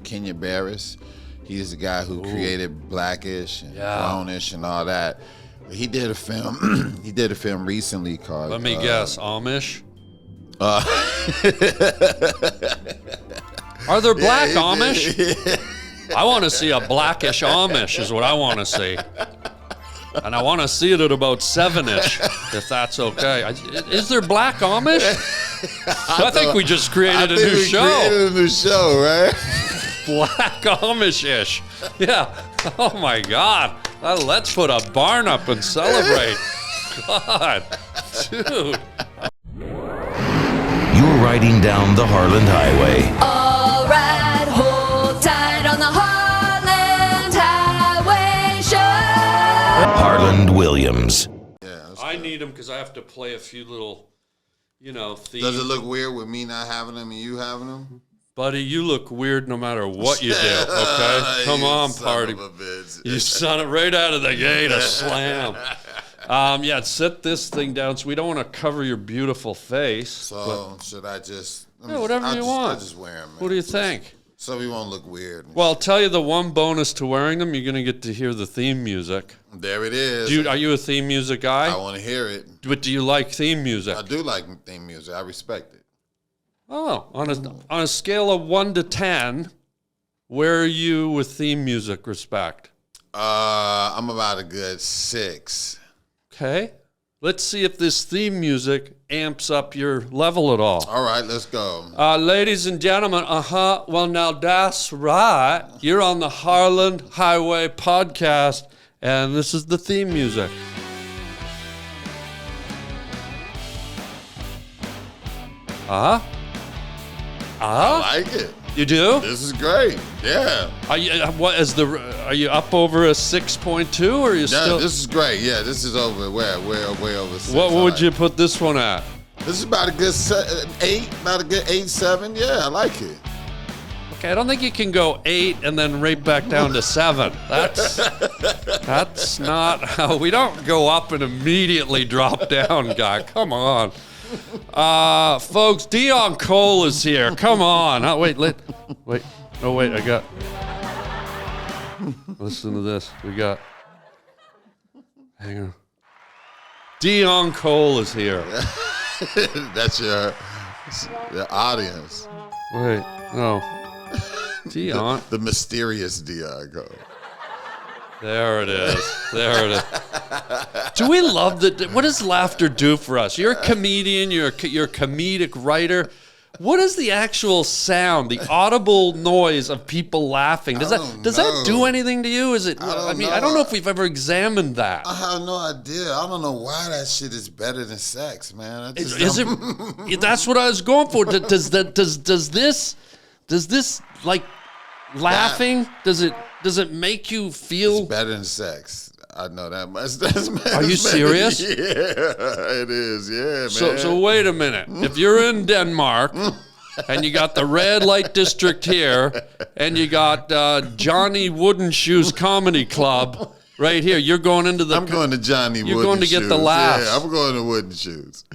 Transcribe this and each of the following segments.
Kenya Barris. He's the guy who created Blackish and Brownish and all that. He did a film. He did a film recently called. Let me guess, Amish. Are there black Amish? I want to see a Blackish Amish is what I want to see. And I want to see it at about 7-ish, if that's okay. Is there black Amish? I think we just created a new show. Created a new show, right? Black Amish-ish. Yeah. Oh, my God. Let's put a barn up and celebrate. God. Dude. You're riding down the Harland Highway. All right, hold tight on the Harland Highway Show. Harland Williams. Yeah. I need them because I have to play a few little, themes. Does it look weird with me not having them and you having them? Buddy, you look weird no matter what you do, okay? Come on, party. You son of right out of the gate, a slam. Sit this thing down so we don't want to cover your beautiful face. So should I just... whatever you want. I'll just wear them. Man. What do you think? So we won't look weird. Well, I'll tell you the one bonus to wearing them, you're going to get to hear the theme music. There it is. Dude, are you a theme music guy? I want to hear it. But do you like theme music? I do like theme music. I respect it. Oh, on a scale of 1 to 10, where are you with theme music respect? I'm about a good 6. Okay. Let's see if this theme music amps up your level at all. All right, let's go. Ladies and gentlemen, well, now that's right. You're on the Harland Highway podcast, and this is the theme music. I like it. You do? This is great. Yeah. Are you up over a 6.2 or are you still? This is great. Yeah, this is over way over 6. What would you put this one at? This is about a good 8, about a good 8, 7. Yeah, I like it. Okay, I don't think you can go 8 and then right back down to 7. That's not how we don't go up and immediately drop down, guy. Come on. Folks, DEON COLE is here. Come on. Oh, wait. Oh, wait, I got... Listen to this. Hang on. DEON COLE is here. That's your audience. Wait, no. DEON. The mysterious DEON COLE. There it is. Do we love that? What does laughter do for us? You're a comedian. You're a comedic writer. What is the actual sound, the audible noise of people laughing? Does that do anything to you? Is it? I don't know if we've ever examined that. I have no idea. I don't know why that shit is better than sex, man. Is it? That's what I was going for. Does this like laughing? Does it make you feel? It's better than sex. I know that much. Are you serious? Yeah, it is. Yeah, man. So wait a minute. If you're in Denmark and you got the red light district here and you got Johnny Wooden Shoes Comedy Club right here, you're going into the... I'm going to Johnny Wooden Shoes. You're going to get the laughs. Yeah, I'm going to Wooden Shoes.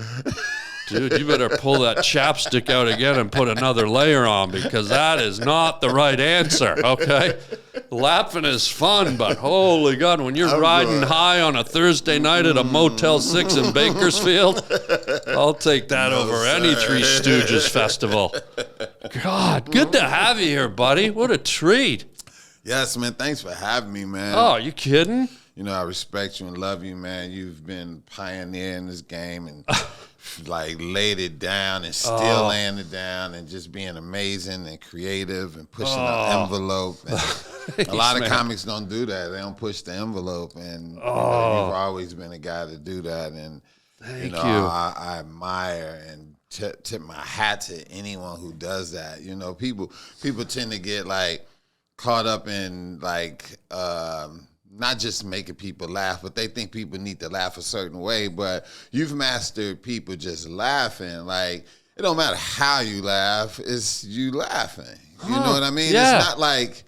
Dude, you better pull that chapstick out again and put another layer on because that is not the right answer, okay? Laughing is fun, but holy God, when you're riding high on a Thursday night at a Motel 6 in Bakersfield, I'll take that over any Three Stooges festival. God, good to have you here, buddy. What a treat. Yes, man. Thanks for having me, man. Oh, you kidding? You know, I respect you and love you, man. You've been pioneering this game and... like laid it down and still laying it down and just being amazing and creative and pushing the envelope. And a lot of comics don't do that. They don't push the envelope. And you've always been a guy to do that. And Thank you. I admire and tip my hat to anyone who does that. You know, people tend to get like caught up in like not just making people laugh, but they think people need to laugh a certain way. But you've mastered people just laughing. Like, it don't matter how you laugh, it's you laughing. You know what I mean? Yeah. It's not like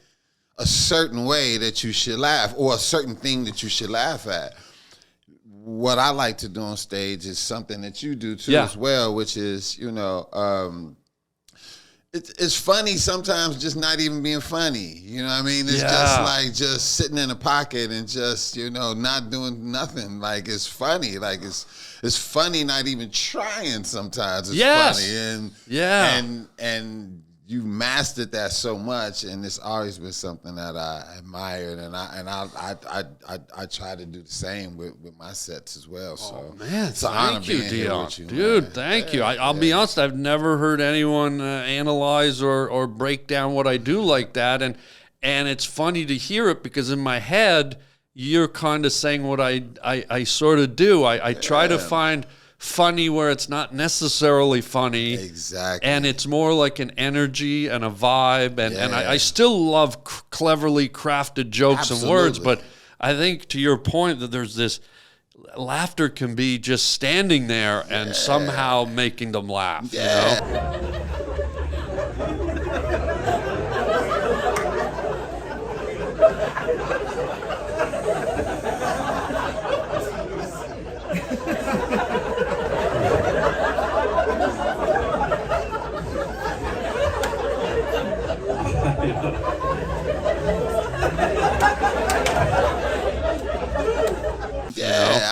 a certain way that you should laugh or a certain thing that you should laugh at. What I like to do on stage is something that you do too as well, which is, it's funny sometimes, just not even being funny. You know what I mean? It's just like just sitting in a pocket and just, you know, not doing nothing. Like, it's funny. Like, it's funny not even trying sometimes. It's funny. And you mastered that so much, and it's always been something that I admired, and I try to do the same with my sets as well. So, man, it's an honor thank you, being here Deon. with you, Dude, man. thank you. I'll be honest, I've never heard anyone analyze or break down what I do like that, and it's funny to hear it, because in my head, you're kind of saying what I sort of do. I try to find funny where it's not necessarily funny. Exactly. And it's more like an energy and a vibe. And I still love cleverly crafted jokes and words. But I think, to your point, that there's this laughter can be just standing there and somehow making them laugh. You know?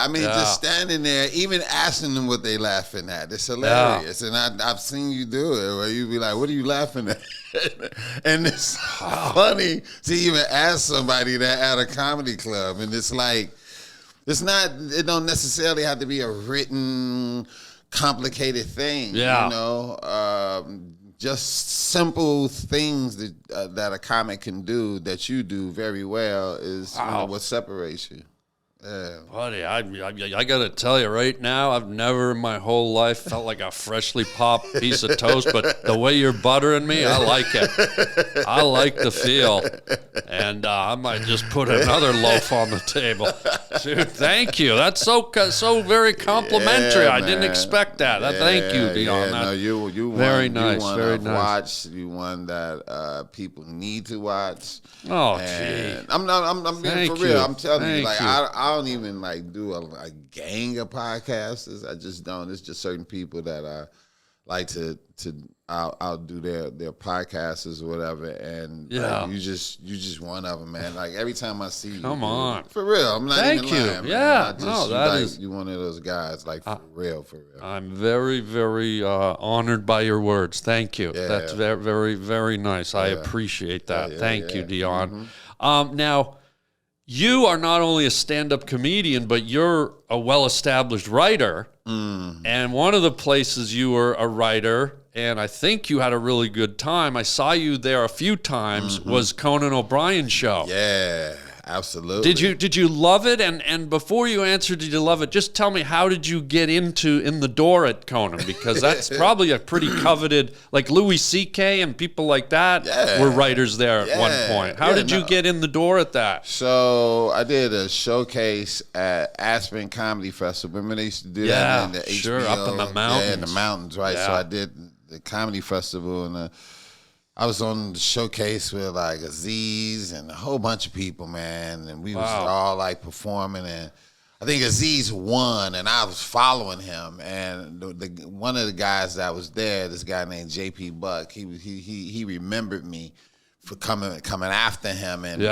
I mean, just standing there, even asking them what they laughing at. It's hilarious. And I've seen you do it, where you be like, what are you laughing at? And it's funny to even ask somebody that at a comedy club. And it's like, it don't necessarily have to be a written, complicated thing. You know? Just simple things that a comic can do that you do very well is you know, what separates you. Yeah. Buddy, I got to tell you right now, I've never in my whole life felt like a freshly popped piece of toast, but the way you're buttering me, I like it. I like the feel. And I might just put another loaf on the table. Dude, thank you. That's so very complimentary. I didn't expect that. Thank you, Deon. No, you very won, nice. You won very nice. Watch. You won that people need to watch. Oh, gee. I'm being Thank for real. you. I'm telling you, Thank like, you. I don't even like do a gang of podcasters. I just don't. It's just certain people that I like to I'll do their podcasts or whatever, and like, you just one of them, man. Like, every time I see you, Come on, for real. I'm not Thank even you. lying, Yeah, man. You one of those guys, like, for real. I'm very, very honored by your words. Thank you. Yeah. That's very, very, very nice. I appreciate that. Thank you, Deon. Now, you are not only a stand-up comedian, but you're a well-established writer. And one of the places you were a writer, and I think you had a really good time, I saw you there a few times, was Conan O'Brien's show. Yeah, absolutely. Did you love it? And before you answer, did you love it? Just tell me, how did you get in the door at Conan? Because that's probably a pretty coveted, like Louis C.K. and people like that were writers there at one point. How did you get in the door at that? So I did a showcase at Aspen Comedy Festival. Remember they used to do that in the HBO? Up in the mountains. Yeah, in the mountains, right? So I did the comedy festival, and I was on the showcase with like Aziz and a whole bunch of people, man, and we was all like performing, and I think Aziz won, and I was following him, and one of the guys that was there, this guy named J.P. Buck, he remembered me for coming after him and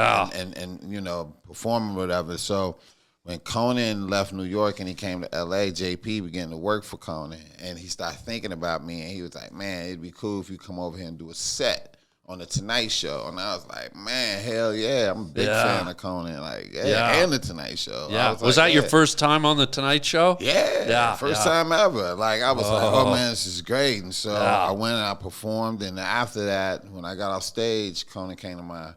you know, performing whatever. So when Conan left New York and he came to L.A., JP began to work for Conan, and he started thinking about me, and he was like, man, it'd be cool if you come over here and do a set on the Tonight Show. And I was like, man, hell yeah, I'm a big fan of Conan, like, and the Tonight Show. Yeah, was that your first time on the Tonight Show? Yeah, first time ever. Like, I was like, oh man, this is great. And so I went and I performed, and after that, when I got off stage, Conan came to my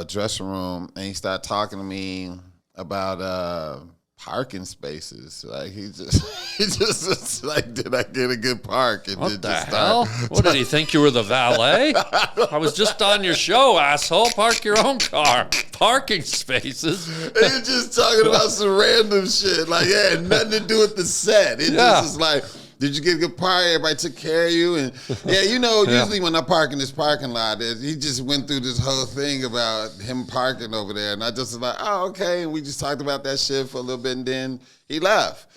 dressing room, and he started talking to me about parking spaces. Like, he just was like, did I get a good park? And what the hell? What, did he think you were the valet? I was just on your show, asshole. Park your own car. Parking spaces. And he's just talking about some random shit. Like, it had nothing to do with the set. It just is like, did you get a good park? Everybody took care of you? And you know, usually when I park in this parking lot, he just went through this whole thing about him parking over there. And I just was like, oh, okay. And we just talked about that shit for a little bit, and then he left.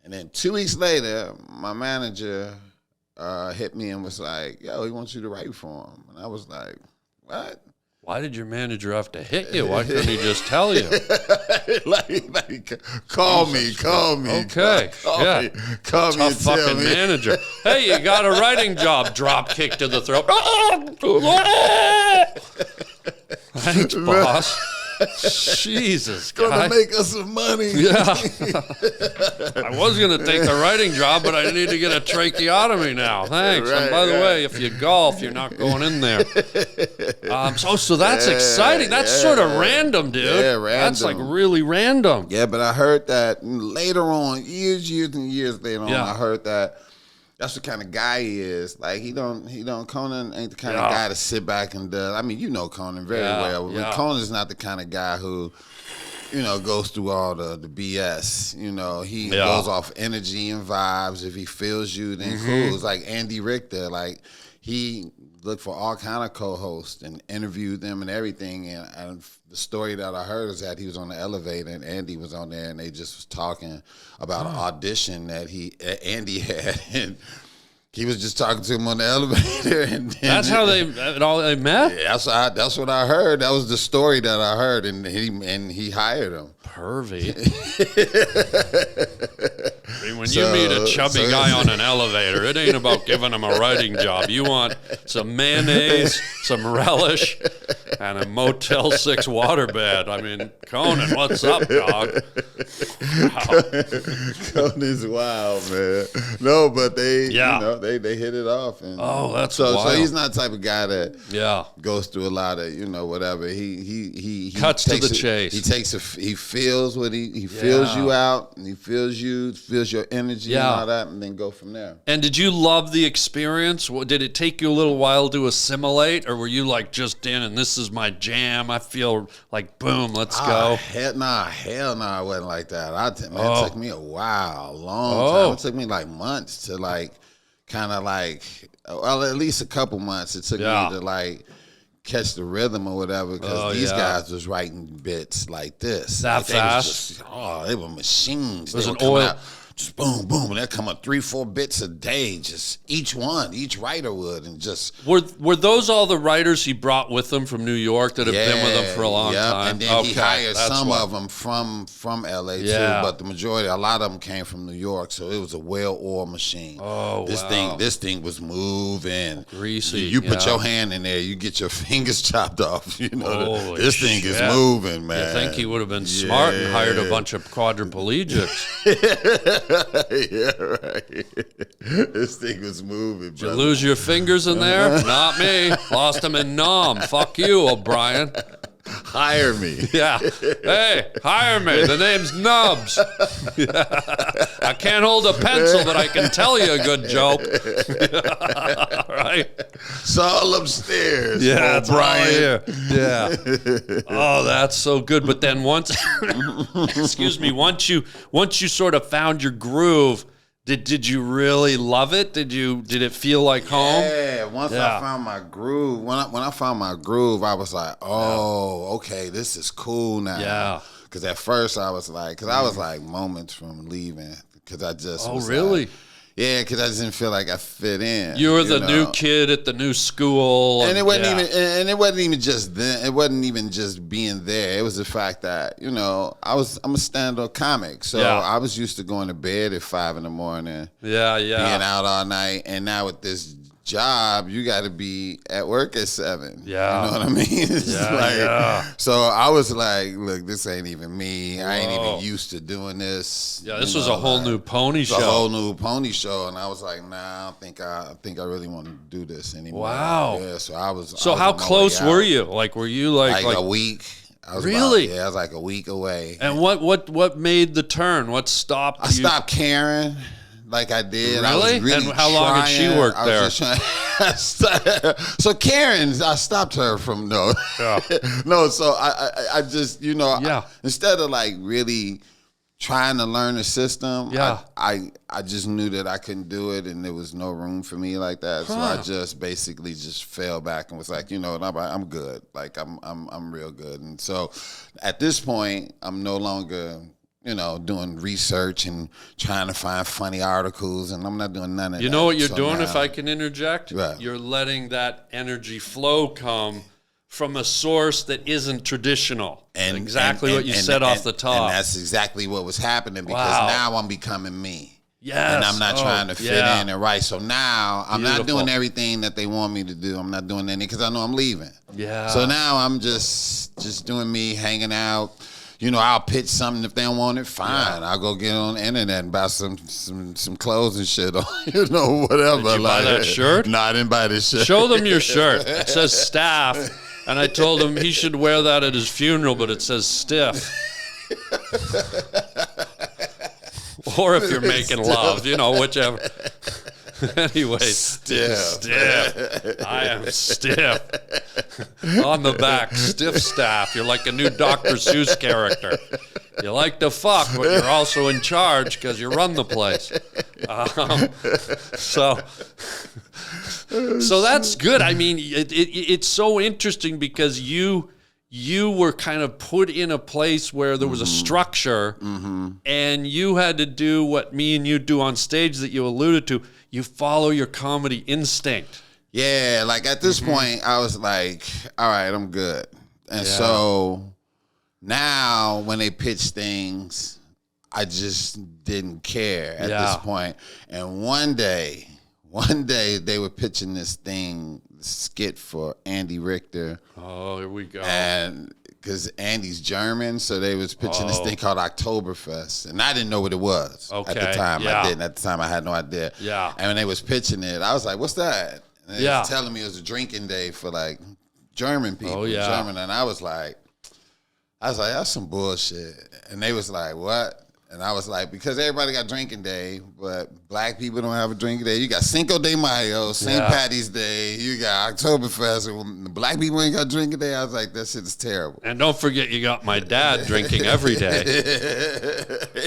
And then 2 weeks later, my manager hit me and was like, "Yo, he wants you to write for him." And I was like, "What?" Why did your manager have to hit you? Why couldn't he just tell you? like, call me. Okay, Call yeah. me, call me Tough and tell fucking me. manager. Hey, you got a writing job. Drop kick to the throat. Thanks, boss. Jesus, Gonna guy. make us some money. Yeah. I was going to take the writing job, but I need to get a tracheotomy now. Thanks. Right, and by the right. way, if you golf, you're not going in there. So that's exciting. That's sort of random, dude. Yeah, random. That's like really random. Yeah, but I heard that later on, years and years later on, Yeah. I heard that that's the kind of guy he is. Like Conan ain't the kind of guy to sit back and does. I mean, you know Conan very well. Yeah. Conan's not the kind of guy who, goes through all the BS. He goes off energy and vibes. If he feels you, then cool. It's like Andy Richter. Like he looked for all kind of co-hosts and interviewed them and everything. And the story that I heard is that he was on the elevator and Andy was on there and they just was talking about an audition that Andy had, and he was just talking to him on the elevator. And then That's how they met? Yeah, that's what I heard. That was the story that I heard, and he hired him. Pervy. I mean, when you meet a chubby guy on an elevator, it ain't about giving him a writing job. You want some mayonnaise, some relish, and a Motel 6 waterbed. I mean, Conan, what's up, dog? Wow. Conan's wild, man. No, but they hit it off. And that's wild. So he's not the type of guy that goes through a lot of whatever. He cuts to the chase. He feels what he feels you out, and he feels your energy and all that, and then go from there. And did you love the experience? Did it take you a little while to assimilate, or were you like just in and this is my jam? I feel like boom, let's go. Hell no, I wasn't like that. It took me a while, long time. It took me like months to like, kind of like, well, at least a couple months. It took me to like catch the rhythm or whatever, because these guys was writing bits like this. That like, fast? They was machines. It was They an would come oil. out, just boom, boom, and they'd come up 3-4 bits a day, just each writer would, and just Were those all the writers he brought with him from New York that have been with him for a long time? And then he hired that's some why. of them from LA too, Yeah. but a lot of them came from New York, so it was a well-oiled machine. This thing was moving, Greasy. You put your hand in there, you get your fingers chopped off. Holy this thing is shit. moving, man. You think he would have been smart and hired a bunch of quadriplegics? Yeah, right. This thing was moving. Did you lose your fingers in there? Not me. Lost them in Nam. Fuck you, O'Brien. Hire me. Yeah. Hey, hire me. The name's Nubs. I can't hold a pencil, but I can tell you a good joke. Right? It's all upstairs. Yeah, it's all Brian. here. Yeah. Oh, that's so good. But then once once you sort of found your groove, did you really love it? Did it feel like home? Yeah, once I found my groove, when I found my groove, I was like, okay, this is cool now. Yeah. Because at first I was like, moments from leaving, because I just was really? like, yeah, because I just didn't feel like I fit in. You were the new kid at the new school, and it wasn't it wasn't even just then. It wasn't even just being there. It was the fact that I'm a stand-up comic, so I was used to going to bed at 5 a.m. being out all night, and now with this job, you got to be at work at 7. Yeah, you know what I mean. It's So I was like, look, this ain't even me. I ain't even used to doing this. Yeah, this was a whole new pony show. A whole new pony show, and I was like, nah, I think I really want to do this anymore. Wow. Yeah, so I was. So I was how on my close way out. were you? Like, were you like a week? I was really? I was like a week away. And what made the turn? What stopped you? I stopped caring. Like I did. Really? I was really and how long had she worked there? So Karen, I stopped her from no. So I just instead of like really trying to learn the system, I just knew that I couldn't do it, and there was no room for me like that. So I just basically just fell back and was like, I'm good. Like I'm real good. And so at this point, I'm no longer. doing research and trying to find funny articles, and I'm not doing none of that. You know what you're So doing, now- if I can interject? Right. You're letting that energy flow come from a source that isn't traditional. And exactly what you said off the top. And that's exactly what was happening, because Wow. now I'm becoming me. Yes. And I'm not trying to fit in and write. So now I'm not Beautiful. doing everything that they want me to do. I'm not doing anything because I know I'm leaving. Yeah. So now I'm just doing me, hanging out. I'll pitch something. If they don't want it, fine. I'll go get on the internet and buy some clothes and shit. Or, whatever. Did you buy that shirt? No, I didn't buy this shirt. Show them your shirt. It says staff. And I told him he should wear that at his funeral, but it says stiff. Or if you're making love, whichever. Anyway, stiff. I am stiff. On the back, stiff staff. You're like a new Dr. Seuss character. You like to fuck, but you're also in charge because you run the place. So that's good. I mean, it's so interesting because you were kind of put in a place where there was a structure, and you had to do what me and you do on stage that you alluded to. You follow your comedy instinct. Yeah, like at this point, I was like, all right, I'm good. And so now when they pitch things, I just didn't care at this point. And one day they were pitching this skit for Andy Richter. Oh, here we go. And because Andy's German, so they was pitching this thing called Oktoberfest, and I didn't know what it was at the time. Yeah. I didn't at the time. I had no idea. Yeah. And when they was pitching it, I was like, "What's that?" And they Yeah. was telling me it was a drinking day for like German people. Oh, yeah. German, and I was like, "That's some bullshit." And they was like, "What?" And I was like, because everybody got drinking day, but black people don't have a drinking day. You got Cinco de Mayo, St. Patty's Day, you got Oktoberfest, and the black people ain't got drinking day. I was like, that shit is terrible. And don't forget, you got my dad drinking every day.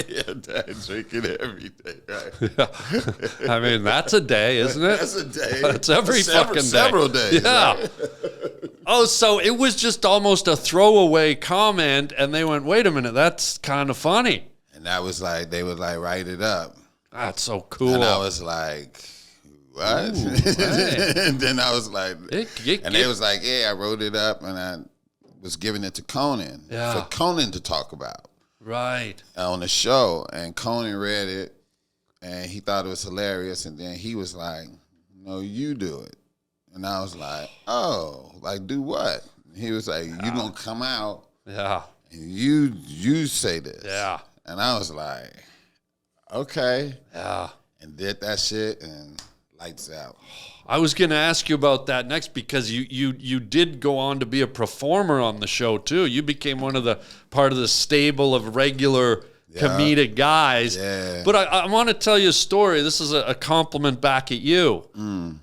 Yeah, dad drinking every day, right? I mean, that's a day, isn't it? That's a day. That's every fucking day. Several days. Yeah. Right? Oh, so it was just almost a throwaway comment, and they went, wait a minute, that's kind of funny. And that was like, they would like write it up. That's so cool. And I was like, what? Ooh, right. And then I was like, and they was like, yeah, I wrote it up and I was giving it to Conan for Conan to talk about. Right. On the show. And Conan read it and he thought it was hilarious. And then he was like, no, you do it. And I was like, oh, like do what? And he was like, you gonna come out and you say this. Yeah. And I was like, okay. Yeah. And did that shit and lights out. I was going to ask you about that next because you did go on to be a performer on the show too. You became part of the stable of regular comedic guys. Yeah. But I want to tell you a story. This is a compliment back at you.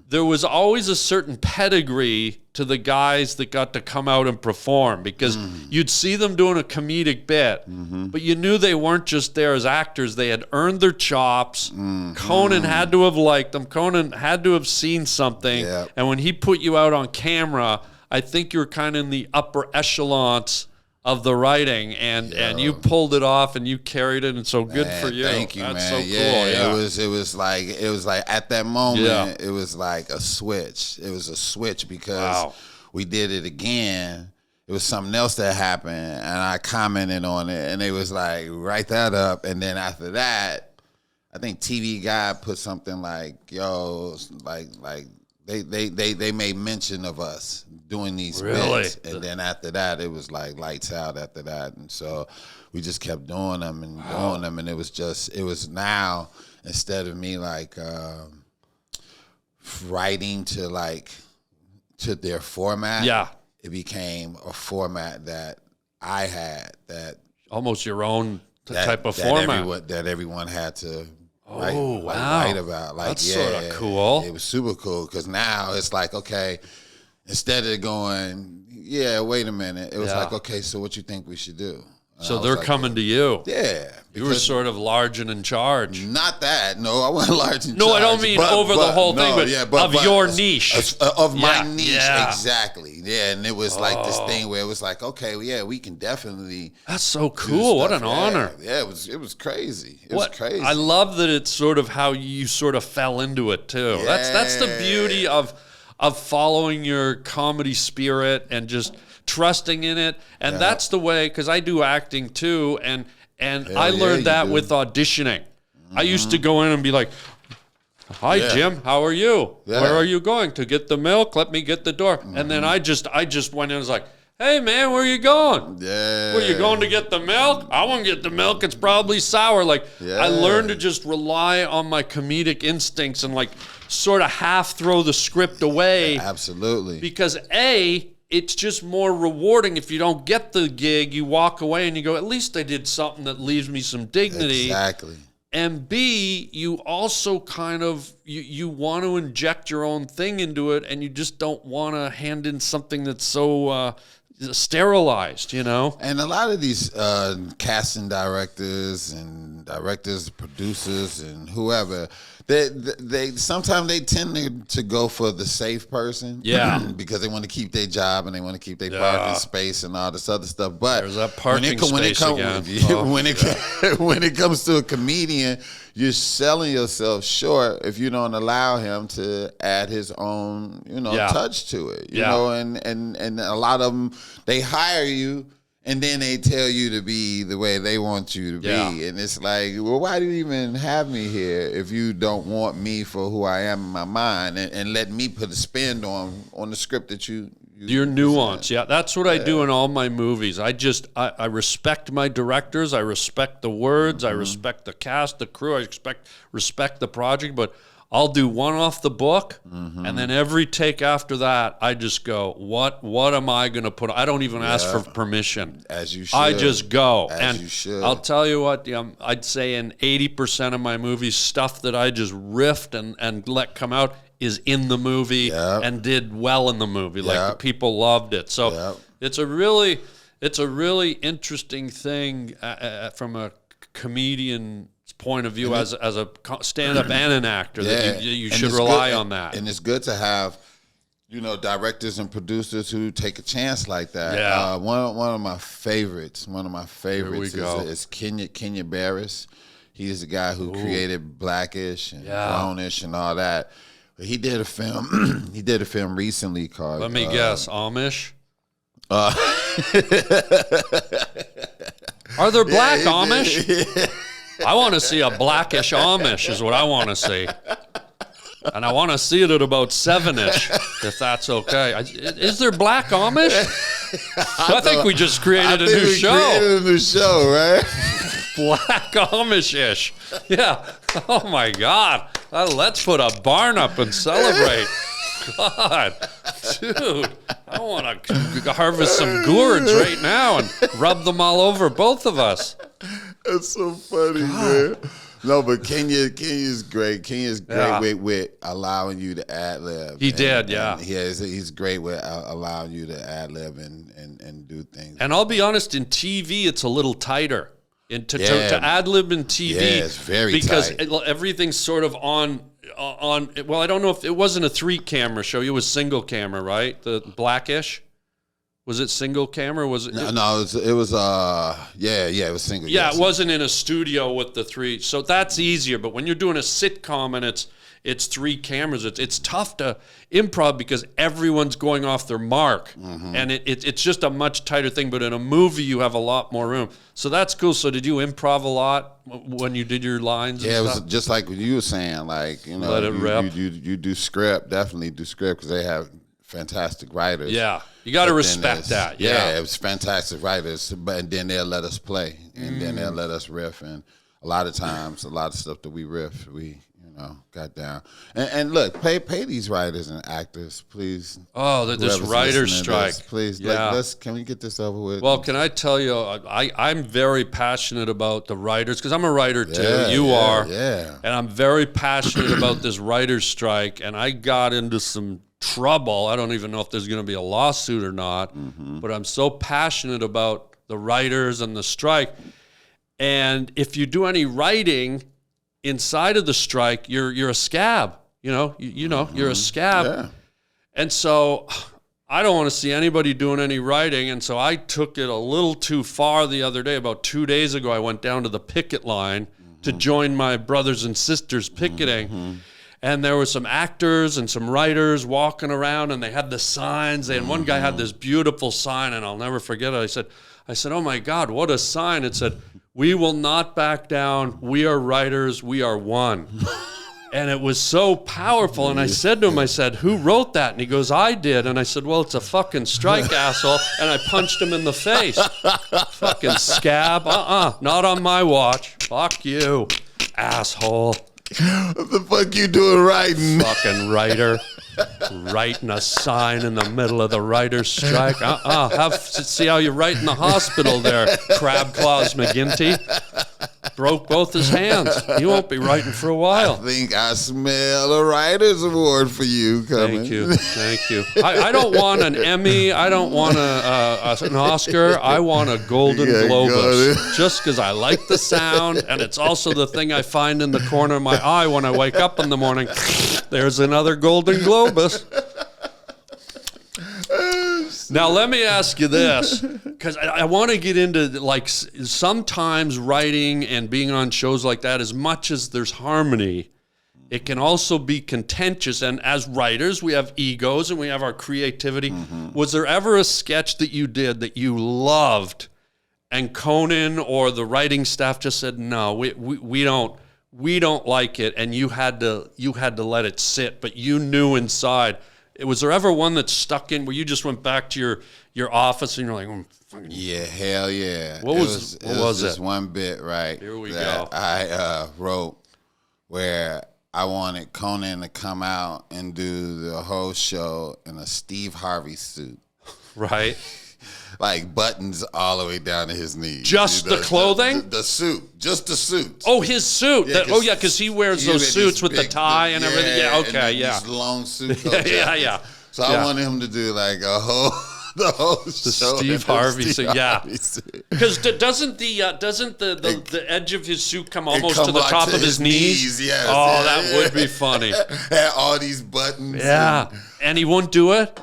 There was always a certain pedigree to the guys that got to come out and perform because you'd see them doing a comedic bit, but you knew they weren't just there as actors. They had earned their chops. Conan had to have liked them. Conan had to have seen something. Yep. And when he put you out on camera, I think you were kind of in the upper echelons of the writing, and you pulled it off and you carried it, and so good for you. Thank you, That's man. so cool. Yeah. It was like at that moment, it was like a switch. It was a switch because we did it again. It was something else that happened, and I commented on it, and it was like, write that up. And then after that, I think TV Guide put something like, yo, like they made mention of us doing these bits. And then after that, it was like lights out after that. And so we just kept doing them and doing them. And it was now, instead of me like writing to their format, it became a format that I had that almost your own type of format that everyone had to write about. Like, that's sort of cool. It was super cool because now it's like, okay, instead of going, wait a minute, it was like, okay, so what you think we should do? So they're coming to you. Yeah. You were sort of large and in charge. Not that. No, I wasn't large in charge. No, I don't mean over the whole thing, but of your niche. Of my niche, exactly. Yeah, and it was like this thing where it was like, okay, well, yeah, we can definitely. That's so cool. What an honor. Yeah, it was crazy. It was crazy. I love that it's sort of how you sort of fell into it too. Yeah. That's the beauty of following your comedy spirit and just trusting in it. And that's the way, because I do acting too, and I learned that with auditioning. I used to go in and be like, "Hi, Jim, how are you? Where are you going? To get the milk? Let me get the door." And then I just went in and was like, "Hey, man, where you going? Yeah. Where you going to get the milk? I won't get the milk. It's probably sour." Like, I learned to just rely on my comedic instincts and like sort of half throw the script away. Yeah, absolutely. Because it's just more rewarding if you don't get the gig, you walk away and you go, at least I did something that leaves me some dignity. Exactly. And B, you also kind of, you want to inject your own thing into it, and you just don't want to hand in something that's so sterilized, you know? And a lot of these casting directors and producers and whoever, they sometimes they tend to go for the safe person, because they want to keep their job and they want to keep their parking space and all this other stuff. But there's that parking space again. When it comes to a comedian, you're selling yourself short if you don't allow him to add his own, touch to it. You know, and a lot of them, they hire you and then they tell you to be the way they want you to be. And it's like, well, why do you even have me here if you don't want me for who I am in my mind and let me put a spin on the script that your nuance. Yeah, that's what I do in all my movies. I respect my directors. I respect the words. I respect the cast, the crew. I respect the project, but I'll do one off the book, and then every take after that, I just go, what am I going to put? I don't even ask for permission. As you should. I just go. As you should. I'll tell you what, I'd say in 80% of my movies, stuff that I just riffed and let come out is in the movie and did well in the movie. Like the people loved it. So it's a really interesting thing from a comedian point of view as a stand-up and an actor that you should rely on that. And it's good to have, directors and producers who take a chance like that. One of my favorites is Kenya Barris. He's the guy who created Blackish and Brownish and all that. But he did a film. He did a film recently called. Let me guess, Amish. Are there black Amish? Yeah. I want to see a Blackish Amish is what I want to see. And I want to see it at about 7-ish, if that's okay. Is there black Amish? I think we just created a new show. Created a new show, right? Black Amish-ish. Yeah. Oh, my God. Let's put a barn up and celebrate. God, dude, I want to harvest some gourds right now and rub them all over both of us. That's so funny, man. No, but Kenya's great. Kenya's great with allowing you to ad lib. He's great with allowing you to ad lib and do things. And I'll be honest, in TV, it's a little tighter. To ad lib in TV, it's very because tight. Everything's sort of on. Well, I don't know if it wasn't a 3-camera show. It was single camera, right? The Blackish. Was it single camera? Was it? No, it was. It was single. Yeah, it wasn't in a studio with the 3. So that's easier. But when you're doing a sitcom and it's 3 cameras, it's tough to improv because everyone's going off their mark, and it's just a much tighter thing. But in a movie, you have a lot more room. So that's cool. So did you improv a lot when you did your lines? Yeah, and it stuff? was just like what you were saying. Like Let it rip. You do script, definitely do script because they have fantastic writers. Yeah, you got to respect that. Yeah, it was fantastic writers, and then they'll let us play, and then they'll let us riff, and a lot of times, a lot of stuff that we riff, we got down. And look, pay these writers and actors, please. Oh, this writer's strike. Please, can we get this over with? Well, can I tell you, I'm very passionate about the writers, because I'm a writer too. You are. Yeah. And I'm very passionate about this writer's strike, and I got into some trouble. I don't even know if there's going to be a lawsuit or not, but I'm so passionate about the writers and the strike. And if you do any writing inside of the strike, you're a scab. You're a scab. Yeah. And so I don't want to see anybody doing any writing. And so I took it a little too far the other day. About 2 days ago, I went down to the picket line to join my brothers and sisters picketing. And there were some actors and some writers walking around, and they had the signs. And one guy had this beautiful sign, and I'll never forget it. I said, oh my God, what a sign. It said, "We will not back down. We are writers. We are one." And it was so powerful. And I said to him, who wrote that? And he goes, I did. And I said, well, it's a fucking strike, asshole. And I punched him in the face. Fucking scab. Not on my watch. Fuck you, asshole. What the fuck you doing writing? Fucking writer. Writing a sign in the middle of the writer's strike. See how you write in the hospital there, Crab Claus McGinty. Broke both his hands. He won't be writing for a while. I think I smell a writer's award for you coming. Thank you. I don't want an Emmy. I don't want an Oscar. I want a Golden Globus. Just because I like the sound, and it's also the thing I find in the corner of my eye when I wake up in the morning. There's another Golden Globus. Now, let me ask you this, because I want to get into, like, sometimes writing and being on shows like that, as much as there's harmony, it can also be contentious. And as writers, we have egos and we have our creativity. Was there ever a sketch that you did that you loved and Conan or the writing staff just said, no, we don't like it, and you had to let it sit, but you knew inside? Was there ever one that stuck in where you just went back to your office and you're like, yeah, hell yeah. What was it? This one bit, right? Here we that go. I wrote where I wanted Conan to come out and do the whole show in a Steve Harvey suit. Right. Like buttons all the way down to his knees. Just the clothing? The suit. Just the suit. Oh, his suit. Yeah, because he wears those suits with the tie and everything. Yeah, okay, and these long suit coats. Yeah. So I wanted him to do like the whole show. Steve Harvey suit. Yeah. Suit. Because doesn't the edge of his suit come almost to the top of his knees? Yes. Oh, that would be funny. Had all these buttons. Yeah. And he wouldn't do it?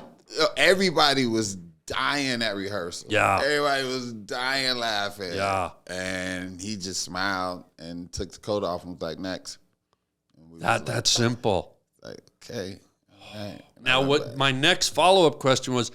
Everybody was dying at rehearsal. Yeah. Everybody was dying laughing. Yeah. And he just smiled and took the coat off and was like, next. That's simple. Like, okay. All right. Now, my next follow-up question was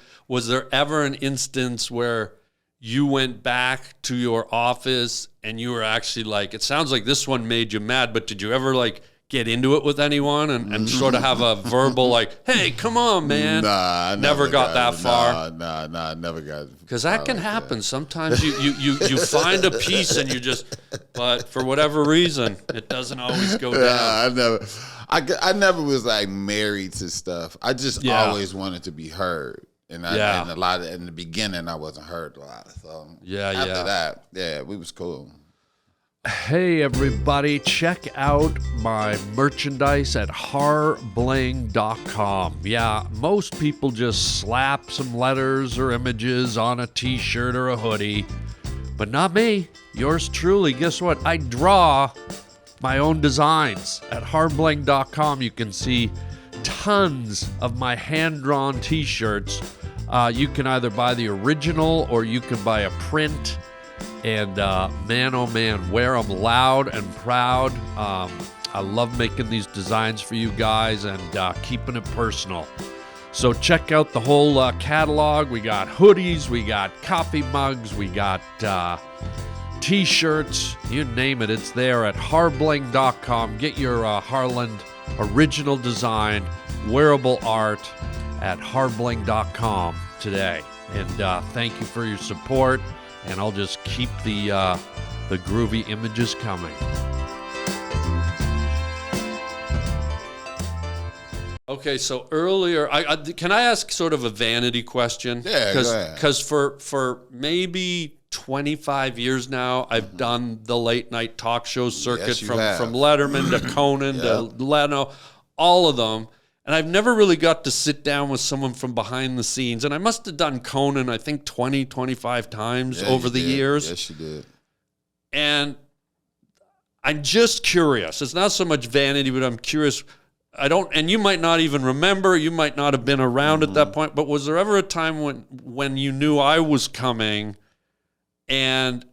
there ever an instance where you went back to your office and you were actually like, it sounds like this one made you mad, but did you ever like get into it with anyone and sort of have a verbal like, hey, come on, man? Nah, I never got that far. Nah, never got. Because that can happen. That. Sometimes you find a piece and you but for whatever reason, it doesn't always go down. I never was like married to stuff. I just always wanted to be heard. And and a lot in the beginning, I wasn't heard a lot. So after that, we was cool. Hey everybody, check out my merchandise at harbling.com. Yeah, most people just slap some letters or images on a t-shirt or a hoodie, but not me. Yours truly. Guess what? I draw my own designs. At harbling.com, you can see tons of my hand-drawn t-shirts. You can either buy the original or you can buy a print. And man, oh man, wear them loud and proud. I love making these designs for you guys and keeping it personal. So check out the whole catalog. We got hoodies, we got coffee mugs, we got t-shirts, you name it, it's there at harbling.com. Get your Harland original design, wearable art at harbling.com today. And thank you for your support. And I'll just keep the groovy images coming. Okay, so earlier, can I ask sort of a vanity question? Yeah, go ahead. Because for maybe 25 years now, I've done the late night talk show circuit from Letterman to Conan to Leno, all of them. And I've never really got to sit down with someone from behind the scenes. And I must have done Conan, I think, 20, 25 times over the years. Yes, you did. And I'm just curious. It's not so much vanity, but I'm curious. And you might not even remember, you might not have been around at that point, but was there ever a time when you knew I was coming, and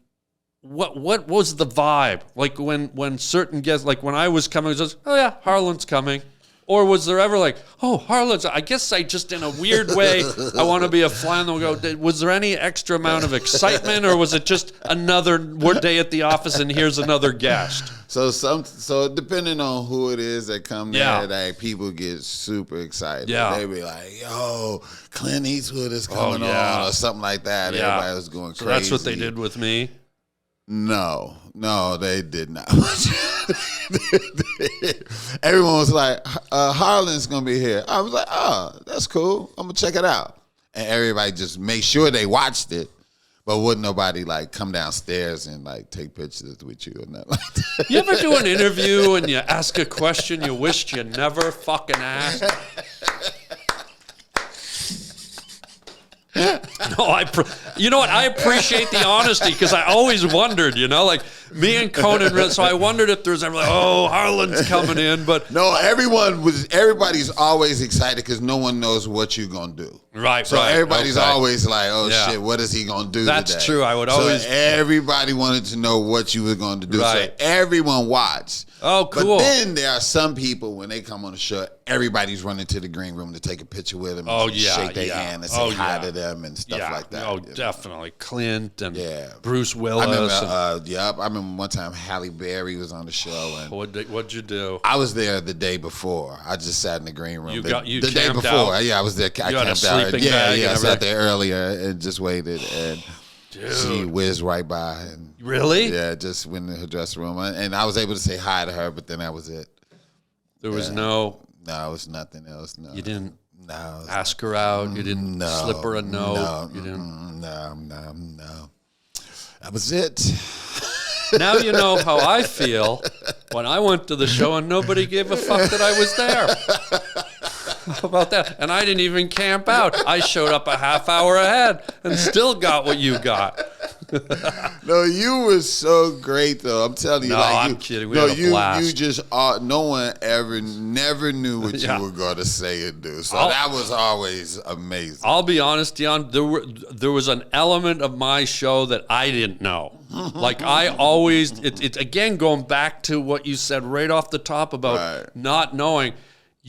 what was the vibe? Like when certain guests, like when I was coming, it was just, oh yeah, Harland's coming. Or was there ever like, oh, Harland's, I guess I just, in a weird way, I want to be a fly on the wall. Was there any extra amount of excitement, or was it just another day at the office and here's another guest? So depending on who it is that come there, like, people get super excited. Yeah. They be like, yo, Clint Eastwood is coming on, or something like that. Yeah. Everybody was going crazy. So that's what they did with me? No, they did not. Everyone was like, Harland's going to be here. I was like, oh, that's cool. I'm going to check it out. And everybody just made sure they watched it, but wouldn't nobody like come downstairs and like take pictures with you or nothing like that. You ever do an interview and you ask a question you wished you never fucking asked? No, you know what? I appreciate the honesty, because I always wondered, like me and Conan. So I wondered if there's ever like, oh, Harland's coming in, but no, everybody's always excited because no one knows what you're gonna do. Right. So everybody's always like, oh Yeah. shit, what is he gonna do? That's today? true. I would always. So everybody wanted to know what you were going to do. Right. So everyone watched. Oh, cool. But then there are some people, when they come on the show, everybody's running to the green room to take a picture with them. Oh, and yeah, shake their yeah. hand and say hi yeah. to them and stuff like that. Oh, definitely. Clint and Yeah. Bruce Willis. I remember one time Halle Berry was on the show. And what'd you do? I was there the day before. I just sat in the green room. You the day camped before. out? Yeah, I was there. I You had a camped out. sleeping bag and I sat everything? there earlier and just waited, and she whizzed right by. And Really? yeah, just went in her dressing room, and I was able to say hi to her, but then that was it. There was no. No, it was nothing else. No, You didn't No, ask her out. You didn't slip her a note. No, You didn't. No. That was it. Now you know how I feel when I went to the show and nobody gave a fuck that I was there. How about that? And I didn't even camp out. I showed up a half hour ahead and still got what you got. No, you were so great though. I'm telling you. No, I'm kidding. We had a blast. You just no one never knew what you were going to say and do. So that was always amazing. I'll be honest, Deon. There was an element of my show that I didn't know. Like I always, it's again going back to what you said right off the top about not knowing.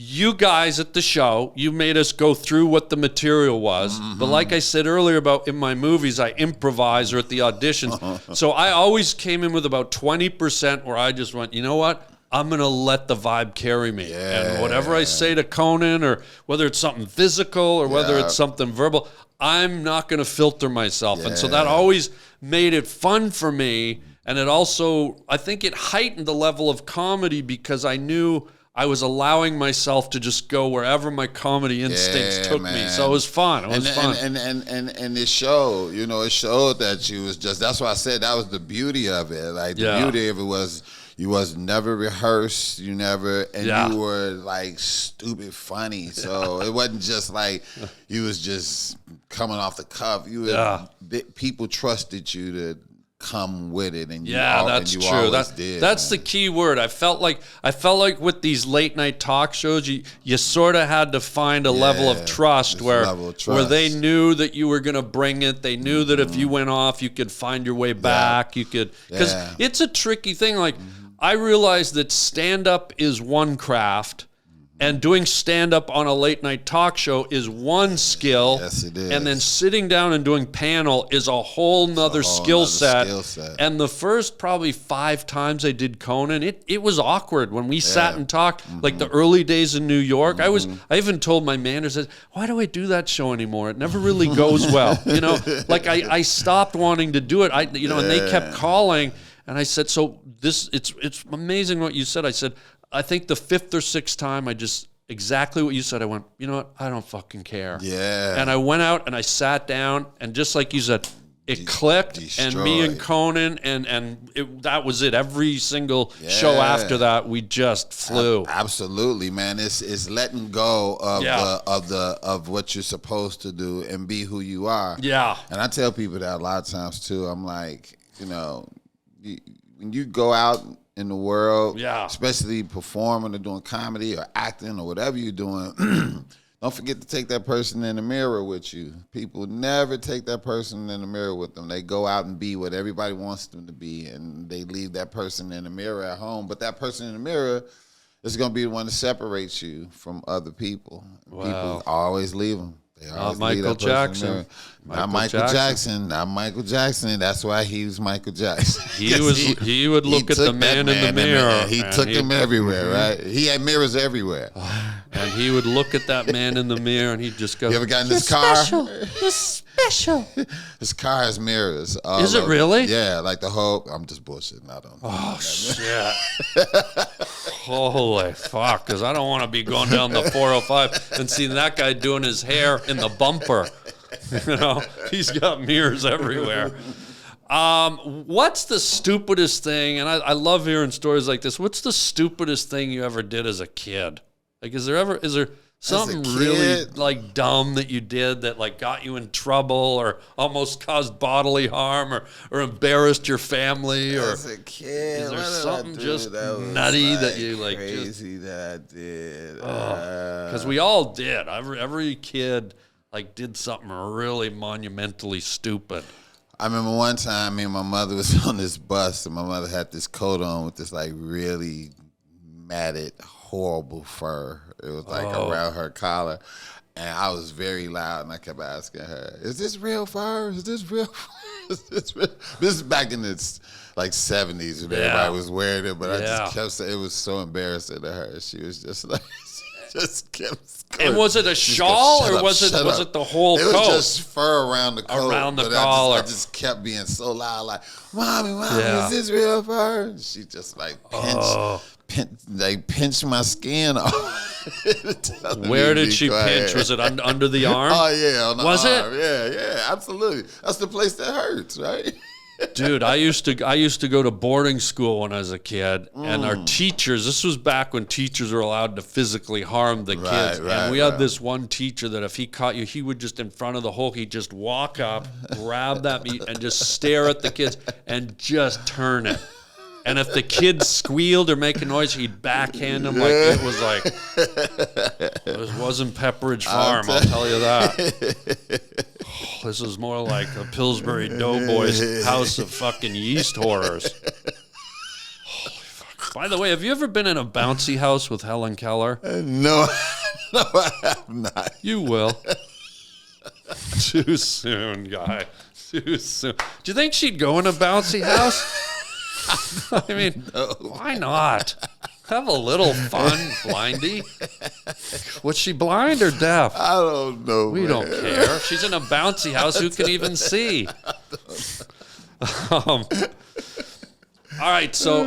You guys at the show, you made us go through what the material was. But like I said earlier about in my movies, I improvise or at the auditions. So I always came in with about 20% where I just went, you know what? I'm going to let the vibe carry me. And whatever I say to Conan, or whether it's something physical or whether it's something verbal, I'm not going to filter myself. And so that always made it fun for me. And it also, I think it heightened the level of comedy because I knew I was allowing myself to just go wherever my comedy instincts took me. So it was fun. It was fun. And it showed, it showed that you was just, that's why I said that was the beauty of it. Like the beauty of it was you was never rehearsed, you were like stupid funny. So it wasn't just like you was just coming off the cuff. People trusted you to come with it, and that's and you true. Always did. That's the key word. I felt like with these late night talk shows, you sort of had to find a level of trust where they knew that you were going to bring it. They knew that if you went off, you could find your way back. You could, because it's a tricky thing. Like I realized that stand up is one craft. And doing stand-up on a late-night talk show is one skill. Yes, it is. And then sitting down and doing panel is a whole nother skill set. And the first probably 5 times I did Conan, it was awkward when we sat and talked. Like the early days in New York, I even told my manager, why do I do that show anymore? It never really goes well. Like I stopped wanting to do it. And they kept calling. And I said, so it's amazing what you said. I said, I think the 5th or 6th time, I just, exactly what you said, I went, you know what, I don't fucking care. Yeah. And I went out and I sat down, and just like you said, it clicked, and me and Conan, and that was it. Every single show after that, we just flew. Absolutely, man. It's letting go of what you're supposed to do and be who you are. Yeah. And I tell people that a lot of times too. I'm like, when you go out in the world, especially performing or doing comedy or acting or whatever you're doing. Don't forget to take that person in the mirror with you. People never take that person in the mirror with them. They go out and be what everybody wants them to be, and they leave that person in the mirror at home. But that person in the mirror is going to be the one that separates you from other people. Wow. People always leave them. Not Michael Jackson. Not Michael Jackson. Not Michael Jackson. That's why he was Michael Jackson. He would look at the man in the mirror. He took him everywhere, right? He had mirrors everywhere. And he would look at that man in the mirror, and he'd just go, "You ever got in this car? You're special. His car has mirrors. Is it really? Yeah, like the whole. I'm just bullshitting. I don't know. Oh, shit. Holy fuck, because I don't want to be going down the 405 and seeing that guy doing his hair in the bumper. He's got mirrors everywhere. What's the stupidest thing, and I love hearing stories like this, what's the stupidest thing you ever did as a kid? Like, is there something really like dumb that you did that like got you in trouble or almost caused bodily harm or embarrassed your family? Or as a kid, is there something just nutty that you like? Crazy that I did. Because we all did. Every kid like did something really monumentally stupid. I remember one time me and my mother was on this bus, and my mother had this coat on with this like really matted, horrible fur. It was like around her collar, and I was very loud, and I kept asking her, "Is this real fur? Is this real fur? Is this real?" This is back in the like 70s when everybody was wearing it, but I just kept saying, it was so embarrassing to her. She was just like, she just kept. And was it a shawl or was it the whole coat? It was just fur around the coat. Around the collar. I just kept being so loud, like, Mommy, is this real fur? And she just like pinched my skin off. Where did she pinch? Was it under the arm? Oh, yeah, on the was arm. it? Yeah, absolutely. That's the place that hurts, right? Dude, I used to go to boarding school when I was a kid, and our teachers, this was back when teachers were allowed to physically harm the kids. And we had this one teacher that if he caught you, he would just in front of the hole, he'd just walk up, grab that meat, and just stare at the kids and just turn it. And if the kids squealed or make a noise, he'd backhand them like it was like, it wasn't Pepperidge Farm, I'll tell you that. This is more like a Pillsbury Doughboys house of fucking yeast horrors. Holy fuck. By the way, have you ever been in a bouncy house with Helen Keller? No, I have not. You will. Too soon, guy. Too soon. Do you think she'd go in a bouncy house? I mean, why not? Have a little fun, blindy. Was she blind or deaf? I don't know. We don't care. If she's in a bouncy house, who can even see? All right, so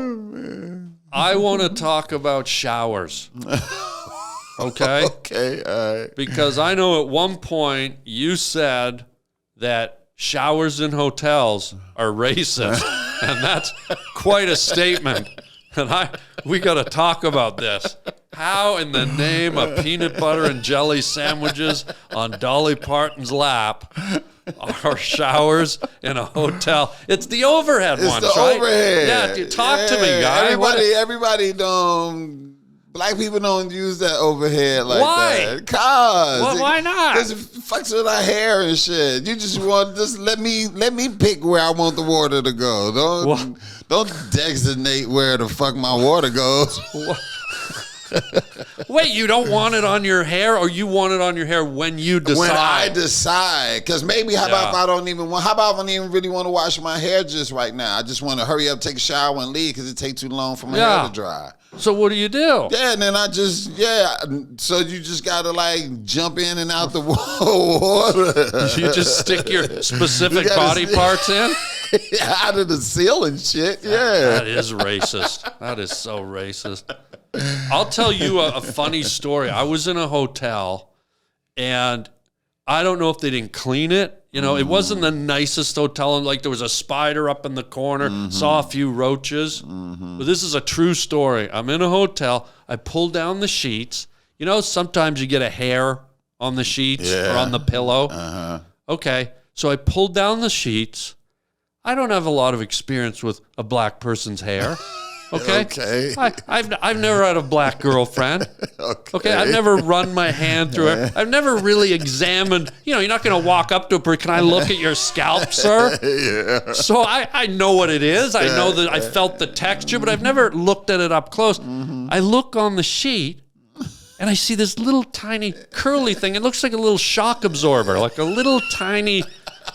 I want to talk about showers. Okay? Okay, all right. Because I know at one point you said that showers in hotels are racist, and that's quite a statement. And we got to talk about this. How in the name of peanut butter and jelly sandwiches on Dolly Parton's lap are showers in a hotel? It's the overhead ones, right? Overhead. Yeah, talk to me, guy. Everybody don't. Black people don't use that overhead like Why? that. Cause why not? Because it fucks with our hair and shit. You just let me pick where I want the water to go. Don't designate where the fuck my water goes. Wait, you don't want it on your hair, or you want it on your hair when you decide? When I decide. Because maybe, how about if I don't even want, how about if I don't even really want to wash my hair just right now? I just want to hurry up, take a shower, and leave because it takes too long for my hair to dry. So what do you do? Yeah, and then so you just got to like jump in and out the water. You just stick your specific body parts in? Out of the ceiling shit, yeah. That is racist. That is so racist. I'll tell you a funny story. I was in a hotel, and I don't know if they didn't clean it. You know, it wasn't the nicest hotel. And like there was a spider up in the corner, saw a few roaches. But this is a true story. I'm in a hotel. I pull down the sheets. You know, sometimes you get a hair on the sheets or on the pillow. Okay, so I pulled down the sheets. I don't have a lot of experience with a black person's hair. Okay. I've never had a black girlfriend. Okay. I've never run my hand through it. I've never really examined. You know, you're not going to walk up to her. Can I look at your scalp, sir? Yeah. So I know what it is. I know that I felt the texture, but I've never looked at it up close. I look on the sheet. And I see this little tiny curly thing. It looks like a little shock absorber, like a little tiny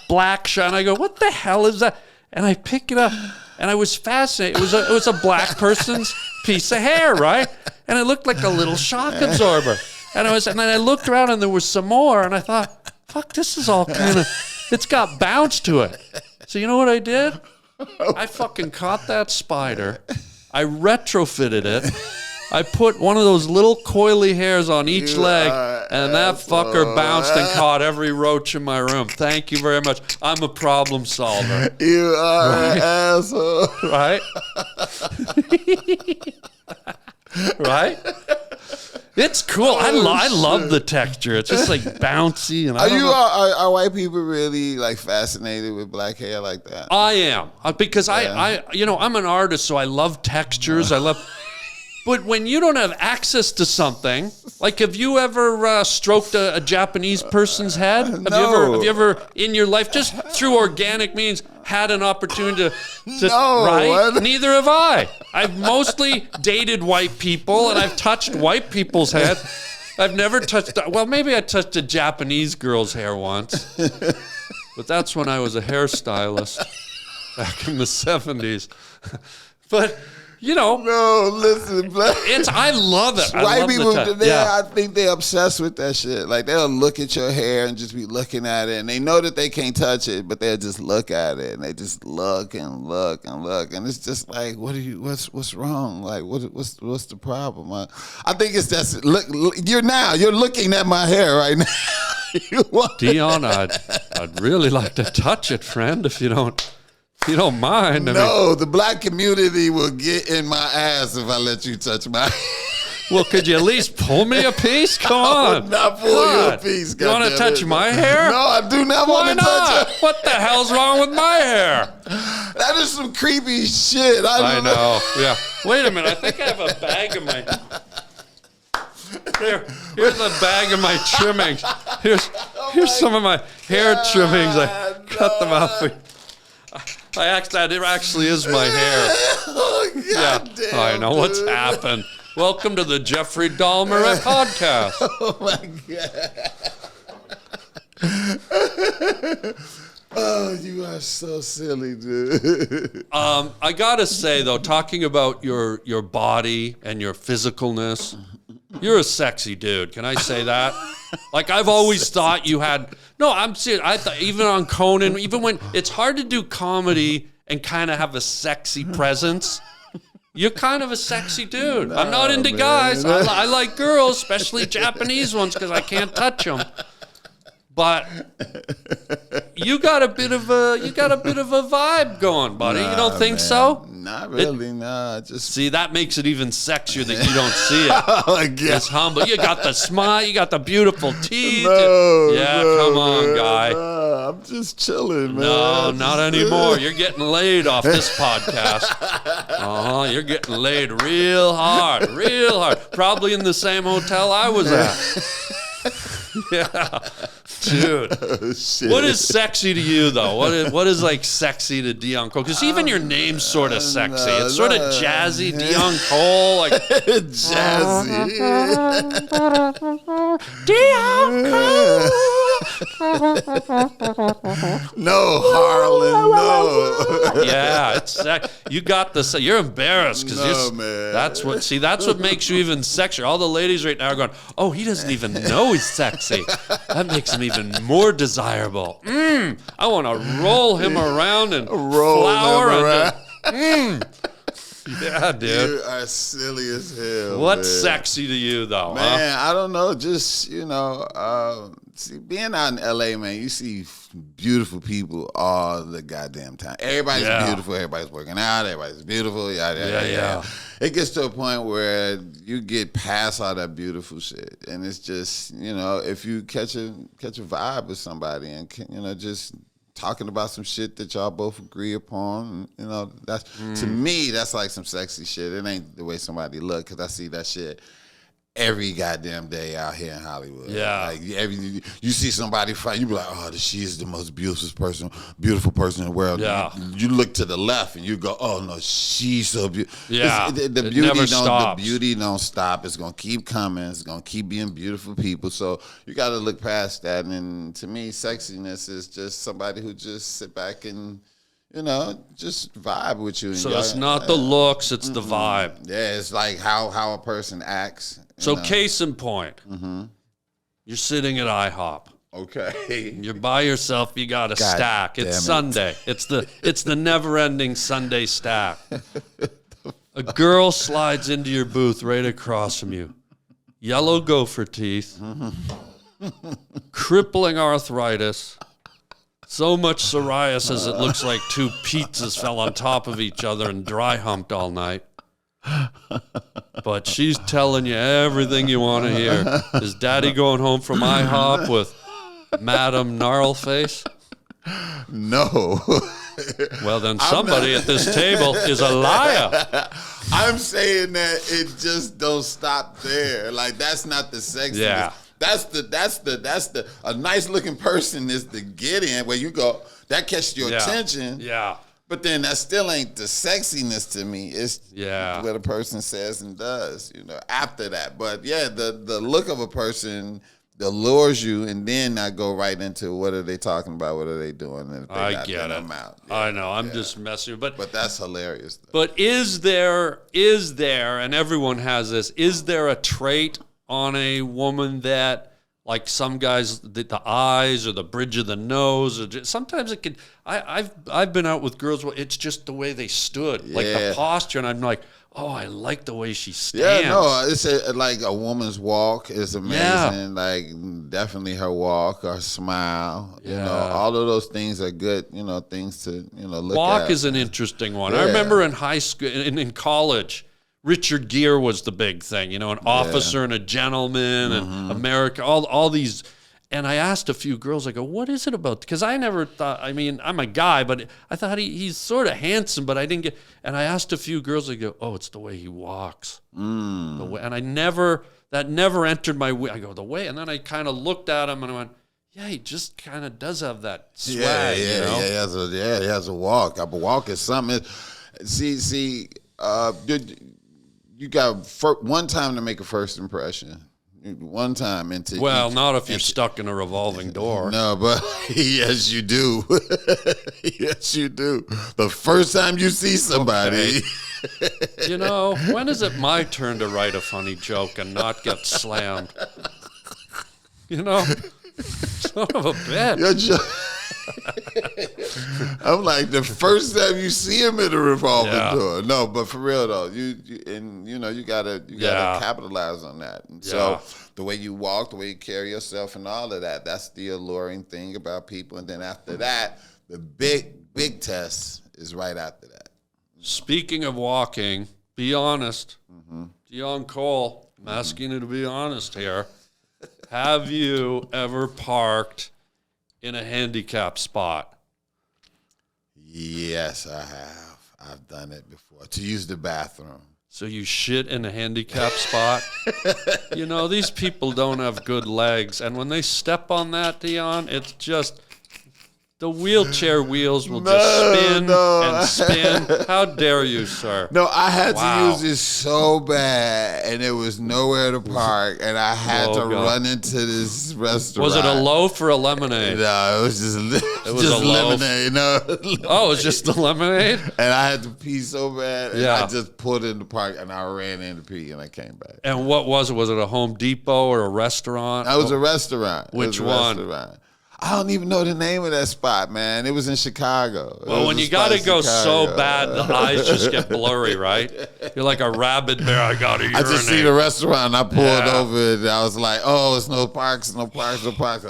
black shot. And I go, what the hell is that? And I pick it up. And I was fascinated. It was a black person's piece of hair, right? And it looked like a little shock absorber. And then I looked around and there was some more. And I thought, fuck, this is all kind of, it's got bounce to it. So you know what I did? I fucking caught that spider. I retrofitted it. I put one of those little coily hairs on each leg, and that fucker bounced and caught every roach in my room. Thank you very much. I'm a problem solver. You are an asshole. Right? Right? It's cool. I love the texture. It's just like bouncy. And are white people really like fascinated with black hair like that? I am, because I'm an artist, so I love textures. I love. But when you don't have access to something, like have you ever stroked a Japanese person's head? No. Have you ever in your life, just through organic means, had an opportunity to No. right? What? Neither have I. I've mostly dated white people, and I've touched white people's head. I've never touched, well, maybe I touched a Japanese girl's hair once. But that's when I was a hairstylist back in the 70s. But... You know, no, listen, I love it. White people, I think they're obsessed with that shit. Like they'll look at your hair and just be looking at it, and they know that they can't touch it, but they'll just look at it, and they just look and look and look, and it's just like, what's wrong? Like, what's the problem? I think it's just look. You're looking at my hair right now. Dion, I'd really like to touch it, friend, if you don't mind. No, the black community will get in my ass if I let you touch my hair. Well, could you at least pull me a piece? Come on. I would not pull you a piece. You want to touch my hair? No, I do not want to touch it. What the hell's wrong with my hair? That is some creepy shit. I know. Yeah. Wait a minute. I think I have a bag of my... Here's a bag of my trimmings. Here's some of my hair trimmings. I cut them out for you. That actually is my hair. Oh, God damn, I know what's happened. Welcome to the Jeffrey Dahmer podcast. Oh, my God. Oh, you are so silly, dude. I got to say, though, talking about your body and your physicalness, you're a sexy dude. Can I say that? Like, I've always thought you had... No, I'm serious. I thought even on Conan, even when it's hard to do comedy and kind of have a sexy presence, you're kind of a sexy dude. I'm not into guys. I like girls, especially Japanese ones, because I can't touch them. But you got a bit of a vibe going, buddy. You don't think so? Not really, nah. Just see, that makes it even sexier that you don't see it. Oh, it's humble. You got the smile. You got the beautiful teeth. No, come on, guy. No, I'm just chilling, man. No, not anymore. You're getting laid off this podcast. You're getting laid real hard. Probably in the same hotel I was at. Yeah. Dude, what is sexy to you though? What is like sexy to Dion Cole? Because even your name's sort of sexy. It's sort of jazzy, Dion Cole, like jazzy. Dion Cole. No, Harland, no. Yeah, it's you got this. You're embarrassed because man. That's what makes you even sexier. All the ladies right now are going, oh, he doesn't even know he's sexy. That makes him even more desirable. I want to roll him around and flower. Yeah, dude. You are silly as hell. What's man. sexy to you, though? Man, I don't know. Just, see, being out in LA, man, you see beautiful people all the goddamn time. Everybody's beautiful. Everybody's working out. Everybody's beautiful. Yeah. It gets to a point where you get past all that beautiful shit. And it's just, if you catch a vibe with somebody and, just talking about some shit that y'all both agree upon, that's to me, that's like some sexy shit. It ain't the way somebody look, because I see that shit every goddamn day out here in Hollywood. Yeah. Like you see somebody fight, you be like, oh, she is the most beautiful person in the world. Yeah. You look to the left and you go, oh no, she's so beautiful. Yeah. The beauty don't stop. It's gonna keep coming. It's gonna keep being beautiful people. So you gotta look past that. And to me, sexiness is just somebody who just sit back and just vibe with you. So it's not the looks, it's the vibe. Yeah, it's like how a person acts. So case in point, you're sitting at IHOP. Okay. You're by yourself. You got a stack. It's Sunday. It's the never-ending Sunday stack. A girl slides into your booth right across from you. Yellow gopher teeth, crippling arthritis, so much psoriasis it looks like two pizzas fell on top of each other and dry humped all night. But she's telling you everything you want to hear. Is Daddy going home from IHOP with Madam Gnarlface? No. Well, then somebody at this table is a liar. I'm saying that it just don't stop there. Like, that's not the sexiness. Yeah. That's a nice looking person is the get in where you go, that catches your attention. Yeah. But then that still ain't the sexiness to me. It's what a person says and does, after that. But yeah, the look of a person allures you, and then I go right into what are they talking about, what are they doing, and if they I get it. I'm out. Yeah, I know. I'm just messing with you. But that's hilarious, though. But is there, and everyone has this, is there a trait on a woman that, like some guys, the eyes or the bridge of the nose, or sometimes it can. I've been out with girls where it's just the way they stood, like the posture, and I'm like, oh, I like the way she stands. Yeah, no, it's like a woman's walk is amazing. Yeah. Like definitely her walk, her smile. Yeah. All of those things are good. Things to look at. Walk is an interesting one. Yeah. I remember in high school, in college, Richard Gere was the big thing, an officer and a gentleman and America, all these. And I asked a few girls, I go, what is it about? Because I never thought, I'm a guy, but I thought he's sort of handsome, but I didn't get, and I asked a few girls, I go, oh, it's the way he walks. The way, and that never entered my way. I go, the way, and then I kind of looked at him and I went, yeah, he just kind of does have that swag, he has a walk. A walk is something. See, you got one time to make a first impression. One time into not if you're stuck in a revolving door. No, but yes, you do. Yes, you do. The first time you see somebody. Okay. When is it my turn to write a funny joke and not get slammed? Son of a bitch. I'm like, the first time you see him in a revolving door. No, but for real though, you gotta capitalize on that. And so the way you walk, the way you carry yourself, and all of that, that's the alluring thing about people. And then after that, the big test is right after that. Speaking of walking, be honest. DEON COLE, I'm asking you to be honest here. Have you ever parked in a handicap spot? Yes, I have. I've done it before, to use the bathroom. So you shit in a handicap spot? These people don't have good legs. And when they step on that, DEON, it's just, the wheelchair wheels will just spin and spin. How dare you, sir? No, I had to use this so bad, and there was nowhere to park, and I had to run into this restaurant. Was it a loaf or a lemonade? No, it was just lemonade. No. Oh, it was just the lemonade? And I had to pee so bad, and I just pulled in the park, and I ran in to pee, and I came back. And what was it? Was it a Home Depot or a restaurant? That was a restaurant. Which one? Restaurant. I don't even know the name of that spot, man. It was in Chicago. Well, when you got to go so bad, the eyes just get blurry, right? You're like a rabid bear. I got to urinate. I just see the restaurant. I pulled over and I was like, oh, it's no parks. I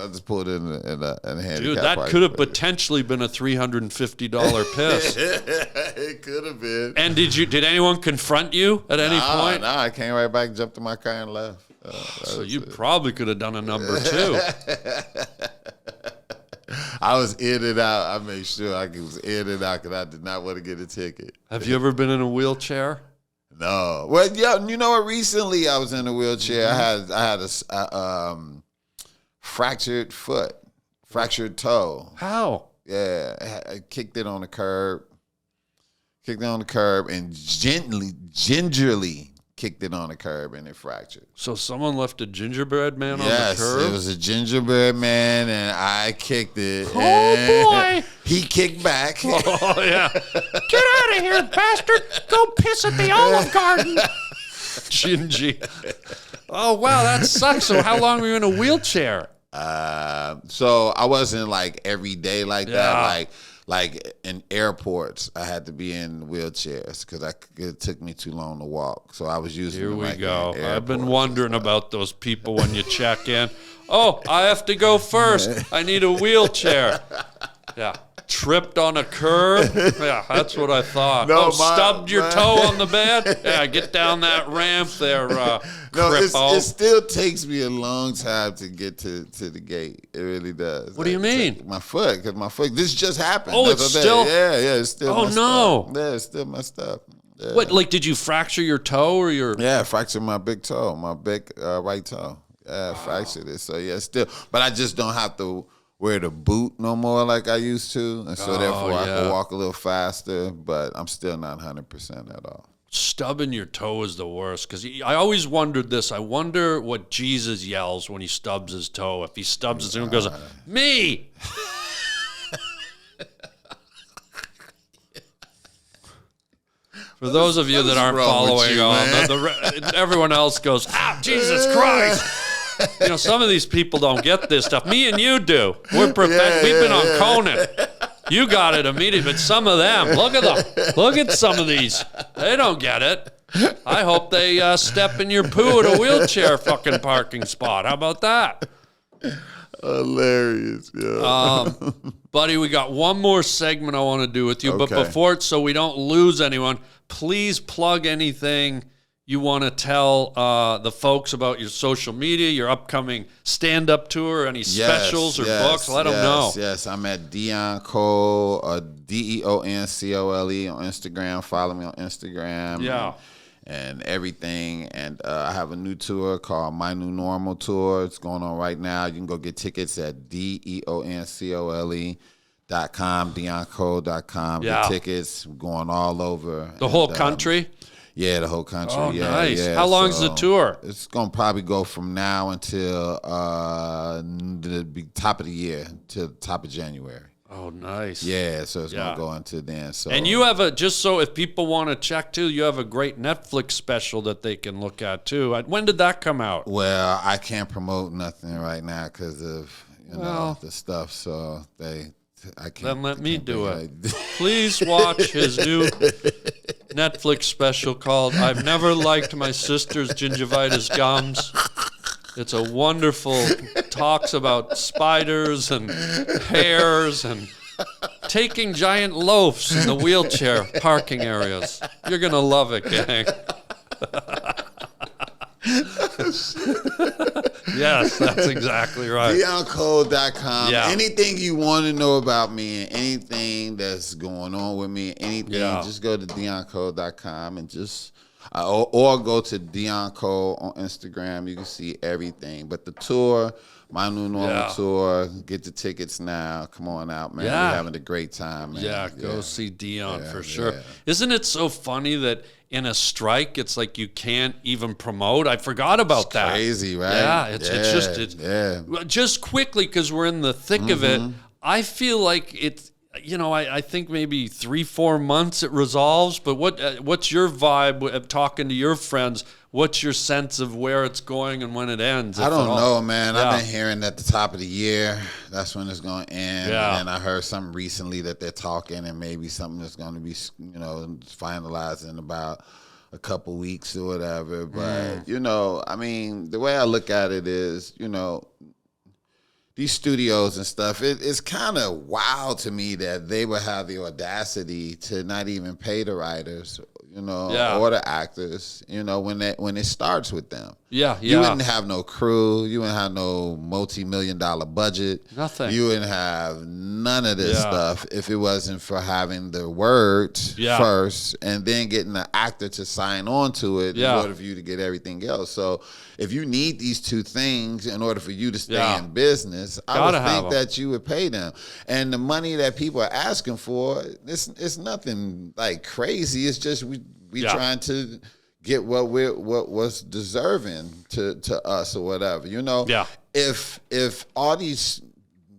just pulled in a handicap. Dude, that could have potentially been a $350 piss. It could have been. And did anyone confront you at any point? No, I came right back, jumped in my car, and left. So you probably could have done a number 2. I was in and out. I made sure I was in and out because I did not want to get a ticket. Have you ever been in a wheelchair? No. Well, yeah. You know what? Recently, I was in a wheelchair. I had a fractured foot, fractured toe. How? Yeah, I kicked it on the curb. And gingerly kicked it on the curb and it fractured. So someone left a gingerbread man on the curb? Yes, it was a gingerbread man and I kicked it. Oh, boy. He kicked back. Oh, yeah. Get out of here, bastard. Go piss at the Olive Garden. Gingy. Oh, wow, that sucks. So how long were you in a wheelchair? So I wasn't like every day like that. Like in airports, I had to be in wheelchairs because it took me too long to walk. So I was using. Here we like go. I've been wondering about those people when you check in. Oh, I have to go first. I need a wheelchair. Yeah. Tripped on a curb. Yeah, that's what I thought. Stubbed your toe on the bed. Yeah, get down that ramp there. No, it still takes me a long time to get to the gate. It really does. What do you mean? My foot, because my foot. This just happened. Oh, it's still. Yeah, it's still. Oh no. Yeah, it's still messed up. Yeah. What? Like, did you fracture your toe or your? Yeah, I fractured my big toe, my big right toe. Yeah, I fractured it. So yeah, still, but I just don't have to wear the boot no more like I used to, and so therefore I can walk a little faster. But I'm still not 100% at all. Stubbing your toe is the worst because I always wondered this. I wonder what Jesus yells when he stubs his toe. If he stubs his toe and goes, "Me." For those of you that aren't following on, everyone else goes, "Ah, Jesus Christ." You know, some of these people don't get this stuff. Me and you do. We've been on Conan. You got it immediately, but some of them, look at some of these. They don't get it. I hope they step in your poo at a wheelchair fucking parking spot. How about that? Hilarious, yeah. Buddy, we got one more segment I want to do with you, but before, so we don't lose anyone, please plug anything you want to tell the folks about your social media, your upcoming stand-up tour, any specials or books? Let them know. Yes, I'm at DEON COLE, DEONCOLE on Instagram. Follow me on Instagram. Yeah. And everything. And I have a new tour called My New Normal Tour. It's going on right now. You can go get tickets at DEONCOLE.com, DEONCOLE.com. Yeah. Get tickets. We're going all over. The whole country? Yeah, the whole country. Oh, yeah, nice. Yeah. How long's the tour? It's going to probably go from now until the top of the year, to top of January. Oh, nice. Yeah, so it's going to go into then. So. And you have just so if people want to check too, you have a great Netflix special that they can look at too. When did that come out? Well, I can't promote nothing right now because of the stuff. So I can't. Then let me do it. Please watch his new Netflix special called "I've Never Liked My Sister's Gingivitis Gums." It's a wonderful, talks about spiders and hairs and taking giant loafs in the wheelchair parking areas. You're going to love it, gang. Yes, that's exactly right. DeonCole.com. Yeah. Anything you want to know about me and anything that's going on with me, just go to DeonCole.com and just... or go to DEON COLE on Instagram. You can see everything. But the tour, My New Normal Tour, get the tickets now. Come on out, man. Yeah. We're having a great time, man. Yeah, go see DEON for sure. Yeah. Isn't it so funny that in a strike, it's like you can't even promote? I forgot about that. Crazy, right? Yeah, it's just quickly, because we're in the thick of it, I feel like it's, I think maybe 3-4 months it resolves. But what's your vibe of talking to your friends? what's your sense of where it's going and when it ends? I don't know, man. Yeah. I've been hearing at the top of the year, that's when it's going to end. Yeah. And I heard something recently that they're talking, and maybe something that's going to be, finalized in about a couple weeks or whatever. But, I mean, the way I look at it is, these studios and stuff, it's kind of wild to me that they would have the audacity to not even pay the writers, or the actors, when it starts with them. Yeah. You wouldn't have no crew. You wouldn't have no multi-million-dollar budget. Nothing. You wouldn't have none of this stuff if it wasn't for having the word first and then getting the actor to sign on to it in order for you to get everything else. So if you need these two things in order for you to stay in business, I would think that you would pay them. And the money that people are asking for, it's nothing like crazy. It's just we trying to get what's deserving to us or whatever. If all these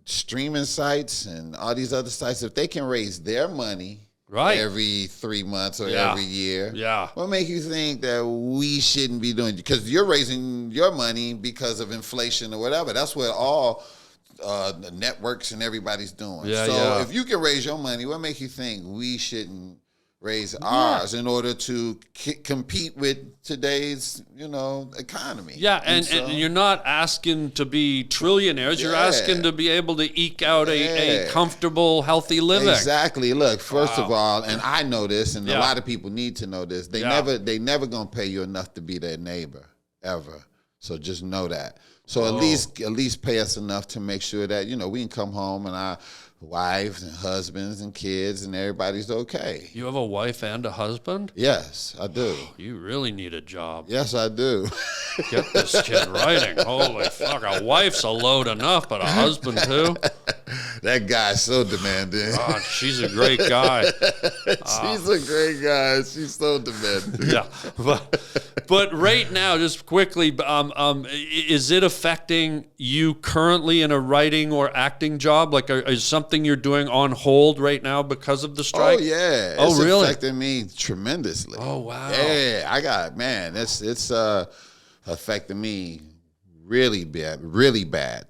streaming sites and all these other sites, if they can raise their money every 3 months or every year, what makes you think that we shouldn't be doing it? Because you're raising your money because of inflation or whatever. That's what all the networks and everybody's doing. If you can raise your money, what makes you think we shouldn't raise ours in order to compete with today's, economy? Yeah, and you're not asking to be trillionaires. You're asking to be able to eke out a comfortable, healthy living. Exactly. Look, first of all, and I know this, and a lot of people need to know this. They never gonna pay you enough to be their neighbor ever. So just know that. So at least pay us enough to make sure that we can come home and our wives and husbands and kids and everybody's okay. You have a wife and a husband? Yes, I do. You really need a job. Yes, I do. Get this kid writing. Holy fuck, a wife's a load enough, but a husband too? That guy's so demanding. God, she's a great guy. She's a great guy. She's so demanding. Yeah, but right now, just quickly, is it affecting you currently in a writing or acting job? Like, is something you're doing on hold right now because of the strike? Oh yeah. Oh, really? It's affecting me tremendously. Oh wow. Yeah, it's affecting me really bad,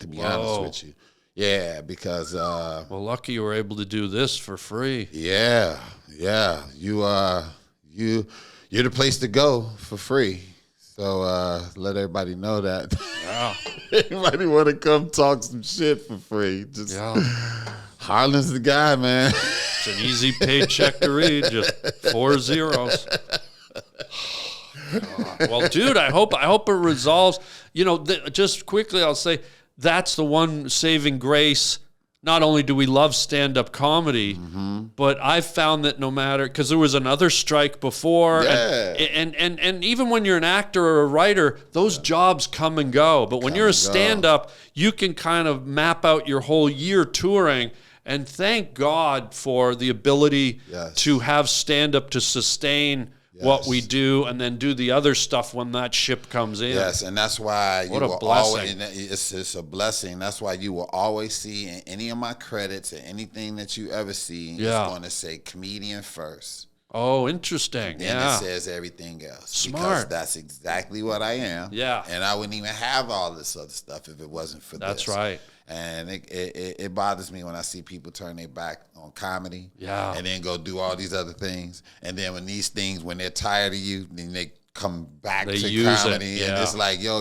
to be honest with you. Yeah, because well, lucky you were able to do this for free. Yeah. You're the place to go for free. So let everybody know that. Yeah. Anybody want to come talk some shit for free? Just Harland's the guy, man. It's an easy paycheck to read, just 4 zeros. Well, dude, I hope it resolves. Just quickly, I'll say that's the one saving grace. Not only do we love stand-up comedy, but I've found that no matter, because there was another strike before, and even when you're an actor or a writer, those jobs come and go. But when you're a stand-up, you can kind of map out your whole year touring. And thank God for the ability to have stand-up to sustain what we do and then do the other stuff when that ship comes in. Yes, and that's why what a blessing. It's a blessing. That's why you will always see in any of my credits or anything that you ever see, it's going to say comedian first. Oh, interesting. Then it says everything else. Smart. Because that's exactly what I am. Yeah. And I wouldn't even have all this other stuff if it wasn't for this. That's right. And it bothers me when I see people turn their back on comedy and then go do all these other things. And then when these things, when they're tired of you, then they come back to comedy. And it's like, yo,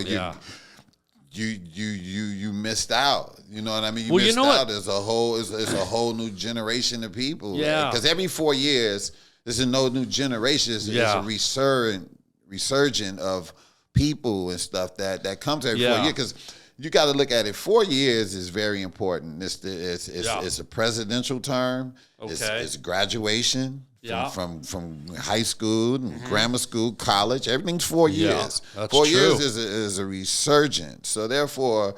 you missed out. You know what I mean? You missed out. There's a whole new generation of people. Yeah. Because every 4 years, there's a new generation. There's a resurgent of people and stuff that comes every 4 years. Because you got to look at it. 4 years is very important. It's a presidential term. Okay. It's graduation from high school, and grammar school, college. Everything's 4 years. That's 4 true. years is a resurgence. So therefore,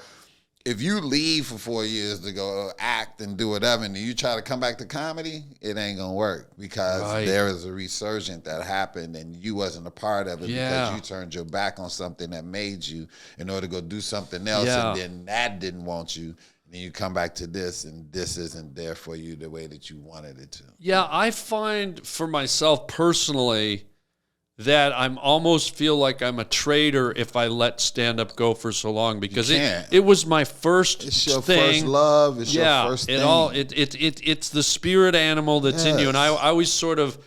if you leave for 4 years to go act and do whatever, and you try to come back to comedy, it ain't gonna work because there is a resurgence that happened, and you wasn't a part of it because you turned your back on something that made you in order to go do something else, and then that didn't want you. And then you come back to this, and this isn't there for you the way that you wanted it to. Yeah, I find for myself personally that I'm almost feel like I'm a traitor if I let stand-up go for so long, because it was my first It's your thing. first love. It's your first thing. It's the spirit animal that's in you. And I always sort of,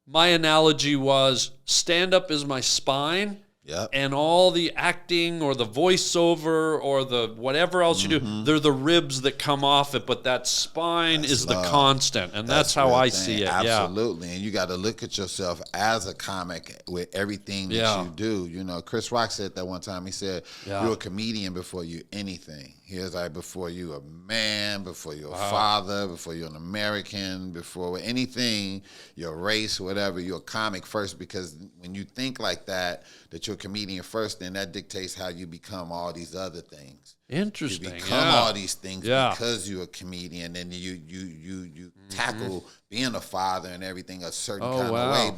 my analogy was stand-up is my spine. Yep. And all the acting or the voiceover or the whatever else you do, they're the ribs that come off it, but that spine is the constant. And that's how I see it. Absolutely. And you got to look at yourself as a comic with everything that you do. You know, Chris Rock said that one time. He said, you're a comedian before you anything. He was like, before you a man, before you're a father, before you're an American, before anything, your race, whatever, you're a comic first, because when you think like that you're a comedian first, then that dictates how you become all these other things. Interesting. You become all these things because you're a comedian, and you tackle being a father and everything a certain kind of way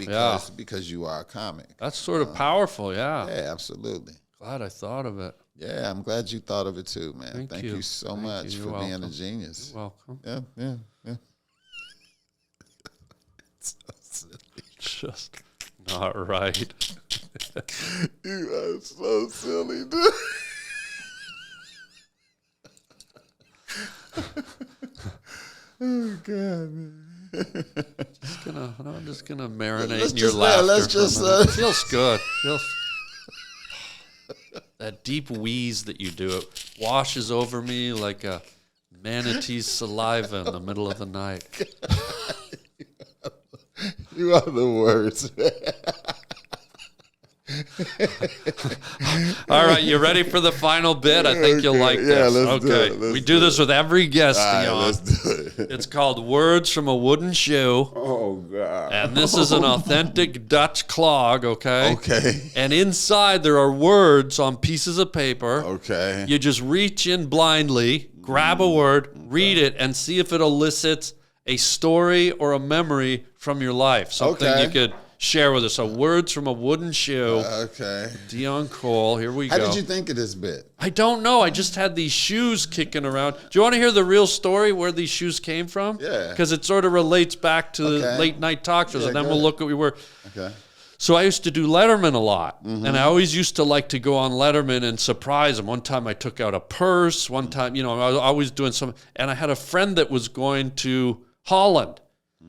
because you are a comic. That's sort of powerful, Yeah, absolutely. Glad I thought of it. Yeah, I'm glad you thought of it too, man. Thank you so Thank much you. for You're being welcome. a genius. You're welcome. Yeah. Just not right. You are so silly, dude. Oh God, man. I'm just gonna marinate in your laughter. It feels good. That deep wheeze that you do, it washes over me like a manatee's saliva in the middle of the night. You are the worst. All right, you ready for the final bit? I think you'll like this. Let's do it. We do this with every guest, Dion. Let's do it. It's called Words from a Wooden Shoe. Oh, God. And this is an authentic Dutch clog, okay? Okay. And inside there are words on pieces of paper. Okay. You just reach in blindly, grab a word, read it, and see if it elicits a story or a memory from your life. Something you could share with us. So, Words from a Wooden Shoe. Okay. DEON Cole. Here we go. How did you think of this bit? I don't know. I just had these shoes kicking around. Do you want to hear the real story where these shoes came from? Yeah. Because it sort of relates back to the late night talk shows, and then we'll look at what we were. Okay. So I used to do Letterman a lot, and I always used to like to go on Letterman and surprise him. One time I took out a purse. One time, I was always doing something. And I had a friend that was going to Harland.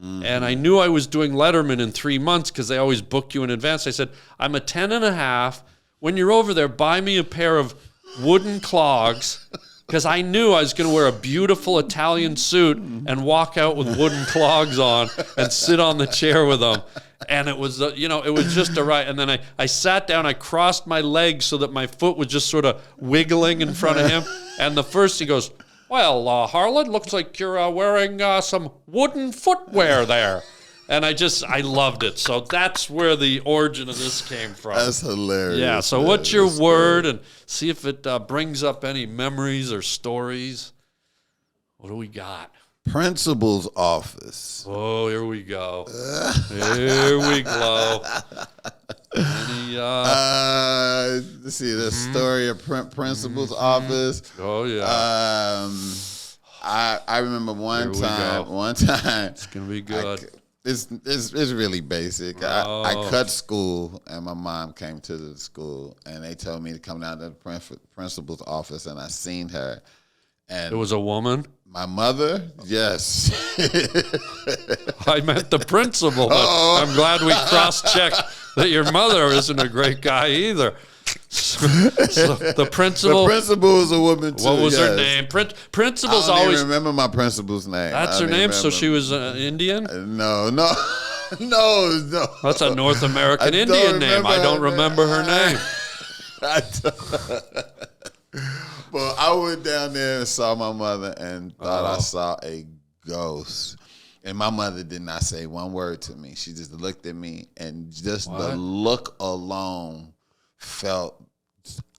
And I knew I was doing Letterman in 3 months because they always book you in advance. I said, I'm a 10.5. When you're over there, buy me a pair of wooden clogs, because I knew I was going to wear a beautiful Italian suit and walk out with wooden clogs on and sit on the chair with them. And it was, it was just a right. And then I sat down, I crossed my legs so that my foot was just sort of wiggling in front of him. And the first he goes, well, Harland, looks like you're wearing some wooden footwear there. And I loved it. So that's where the origin of this came from. That's hilarious. Yeah, so what's your word? And see if it brings up any memories or stories. What do we got? Principal's office. Oh, here we go. Here we go. Let's see, the story of Principal's office. Oh, yeah. I remember one time. It's going to be good. It's really basic. I cut school, and my mom came to the school, and they told me to come down to the principal's office, and I seen her. And it was a woman? My mother? Yes. I meant the principal, but I'm glad we cross-checked that your mother isn't a great guy either. So the principal. The principal is a woman too. What was her name? Principal's I don't always even remember my principal's name. That's her name. So she was Indian. No. That's a North American Indian name. I don't remember her name. Well, I went down there and saw my mother and thought I saw a ghost. And my mother did not say one word to me. She just looked at me, and just the look alone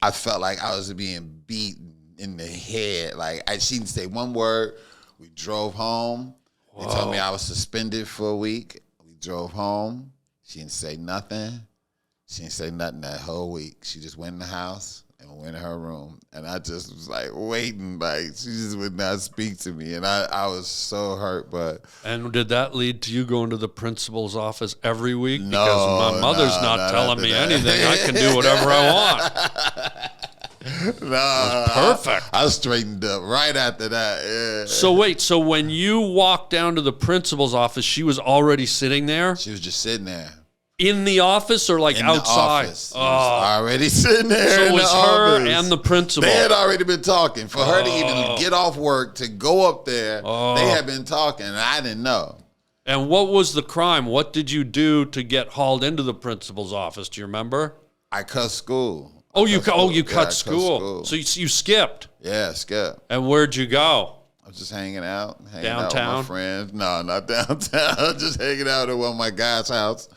I felt like I was being beaten in the head. Like, she didn't say one word. We drove home. They told me I was suspended for a week. We drove home. She didn't say nothing. She didn't say nothing that whole week. She just went in the house and went in her room. And I just was like waiting, like she just would not speak to me. And I was so hurt, but. And did that lead to you going to the principal's office every week? No, because my mother's not telling me anything. I can do whatever I want. No, perfect. I straightened up right after that. Yeah. So wait, so when you walked down to the principal's office, she was already sitting there? She was just sitting there. In the office or like In outside? The office. She was already sitting there. So in it was the her office. and the principal. They had already been talking. For her to even get off work to go up there, they had been talking, and I didn't know. And what was the crime? What did you do to get hauled into the principal's office? Do you remember? I cut school. You I cut school. So you skipped. Yeah, skip. And where'd you go? I was just hanging out with Downtown? my friends. No, not downtown. Just hanging out at one of my guys' house.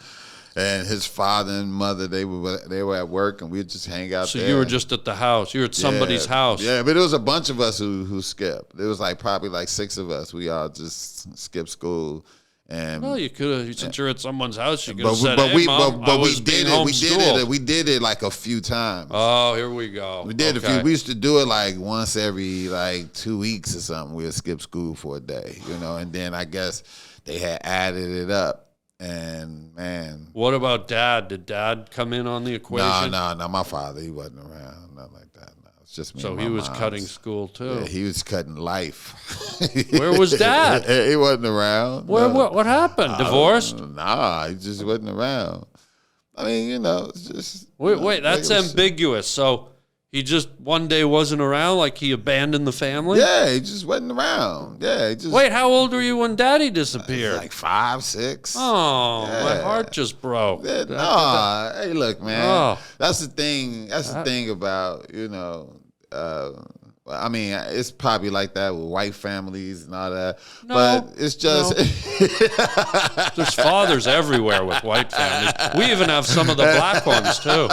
And his father and mother, they were at work, and we'd just hang out there. So you were just at the house. You were at somebody's house. Yeah, but it was a bunch of us who skipped. It was probably 6 of us. We all just skipped school. And Well, you could have, since you're at someone's house, you could have but said, but hey, we Mom, but I we was did being it. We homeschooled. did it a few times. Oh, here we go. We did Okay. we used to do it once every 2 weeks or something. We'd skip school for a day, and then I guess they had added it up. And man, What about Dad? Did Dad come in on the equation? no, my father, he wasn't around, nothing like that. No, it's just me. So and he my was moms. cutting school too. Yeah, he was cutting life. Where was Dad? He wasn't around. Where, no. what happened? Divorced? Nah, he just wasn't around. I mean, it's just. Wait, that's ambiguous. So he just one day wasn't around, like he abandoned the family? Yeah, he just wasn't around. Yeah, he just. Wait, how old were you when Daddy disappeared? 5, 6. Oh, my Yeah. heart just broke. Yeah, nah, hey, look, man. Oh. That's the thing. That's the thing about I mean, it's probably like that with white families and all that. No, but it's just. There's fathers everywhere with white families. We even have some of the black ones, too.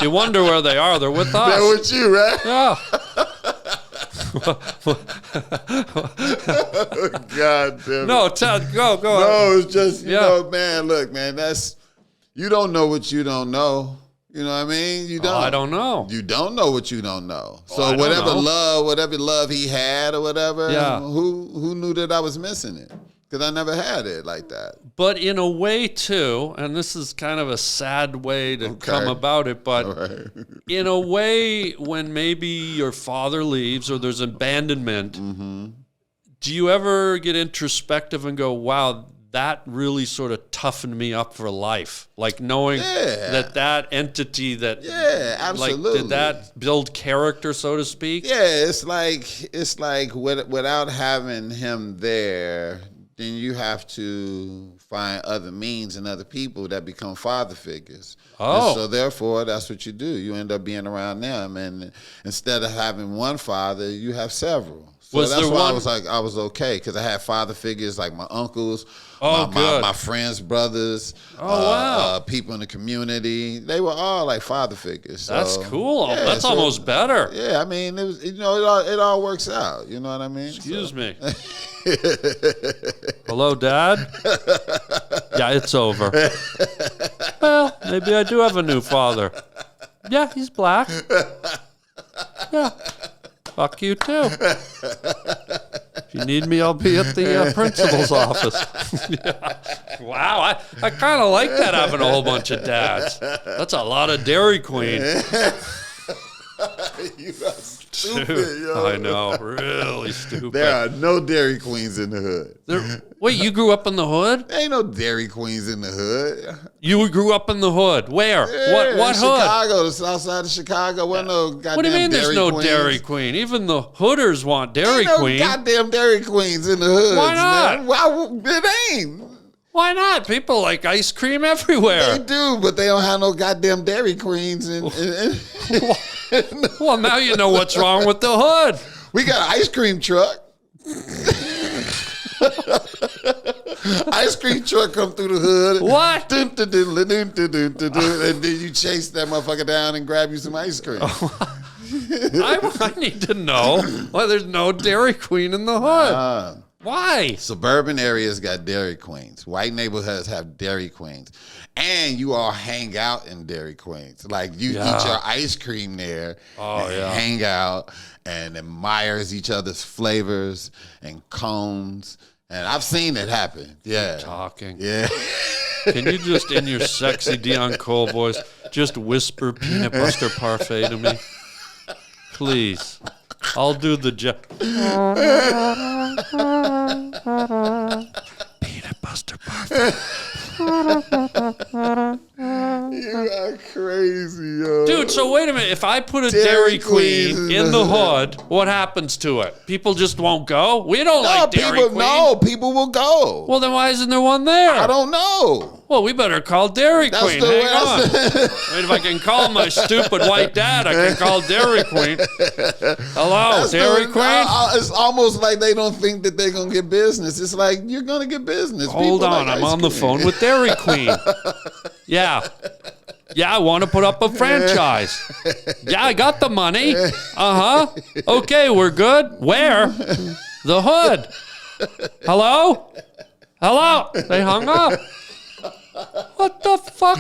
You wonder where they are. They're with us. They're with you, right? Yeah. God damn it. No, Ted, go. No, it's just, Yeah. man, look, man, you don't know what you don't know. You know what I mean? You don't. I don't know. You don't know what you don't know. So I don't know. whatever love he had or whatever, Yeah. who knew that I was missing it? Because I never had it like that. But in a way, too, and this is kind of a sad way to come about it, but Right. in a way, when maybe your father leaves or there's abandonment, do you ever get introspective and go, wow, that really sort of toughened me up for life? Like knowing that entity that, Yeah, absolutely. like, did that build character, so to speak? Yeah, it's like without having him there, then you have to find other means and other people that become father figures. Oh. And so therefore, that's what you do. You end up being around them, and instead of having one father, you have several. So Was that's there why one- I was okay, because I had father figures like my uncles, Oh, good. my friends' brothers, wow. people in the community. They were all like father figures. So, That's cool. yeah, That's so- almost better. Yeah, I mean, it was, it all works out. You know what I mean? Excuse me. Hello, Dad? Yeah, it's over. Well, maybe I do have a new father. Yeah, he's black. Yeah. Fuck you, too. If you need me, I'll be at the principal's office. Yeah. Wow, I kind of like that, having a whole bunch of dads. That's a lot of Dairy Queen. You are stupid, Dude, yo. I know, really stupid. There are no Dairy Queens in the hood. Wait, you grew up in the hood? There ain't no Dairy Queens in the hood. You grew up in the hood. Where? Yeah, What in hood? Chicago, the south side of Chicago. Wasn't no goddamn What do you mean Dairy there's no Queens. Dairy Queen? Even the hooders want Dairy Ain't no Queen. goddamn Dairy Queens in the hood. Why not? It ain't. Why not? People like ice cream everywhere. They do, but they don't have no goddamn Dairy Queens. Well, now you know what's wrong with the hood. We got an ice cream truck. Ice cream truck come through the hood. What? Dun, dun, dun, dun, dun, dun, dun, dun, dun, and then you chase that motherfucker down and grab you some ice cream. I need to know why there's no Dairy Queen in the hood. Why? Suburban areas got Dairy Queens. White neighborhoods have Dairy Queens. And you all hang out in Dairy Queens. Like, you eat your ice cream there hang out and admires each other's flavors and cones. And I've seen it happen. Yeah. Talking. Yeah. Can you just, in your sexy Deon Cole voice, just whisper peanut butter parfait to me? Please. I'll do the job. Peanut butter parfait. You are crazy, yo. Dude, so wait a minute. If I put a Dairy Queen in the hood, what happens to it? People just won't go? We don't like Dairy Queen. No, people will go. Well, then why isn't there one there? I don't know. Well, we better call Dairy Queen. Hang on. I mean, if I can call my stupid white dad, I can call Dairy Queen. Hello, Dairy Queen? It's almost like they don't think that they're going to get business. It's like, you're going to get business. Hold on, I'm on the phone with Dairy Queen. Yeah. Yeah, I want to put up a franchise. Yeah, I got the money. Uh-huh. Okay, we're good. Where? The hood. Hello? Hello? They hung up. What the fuck?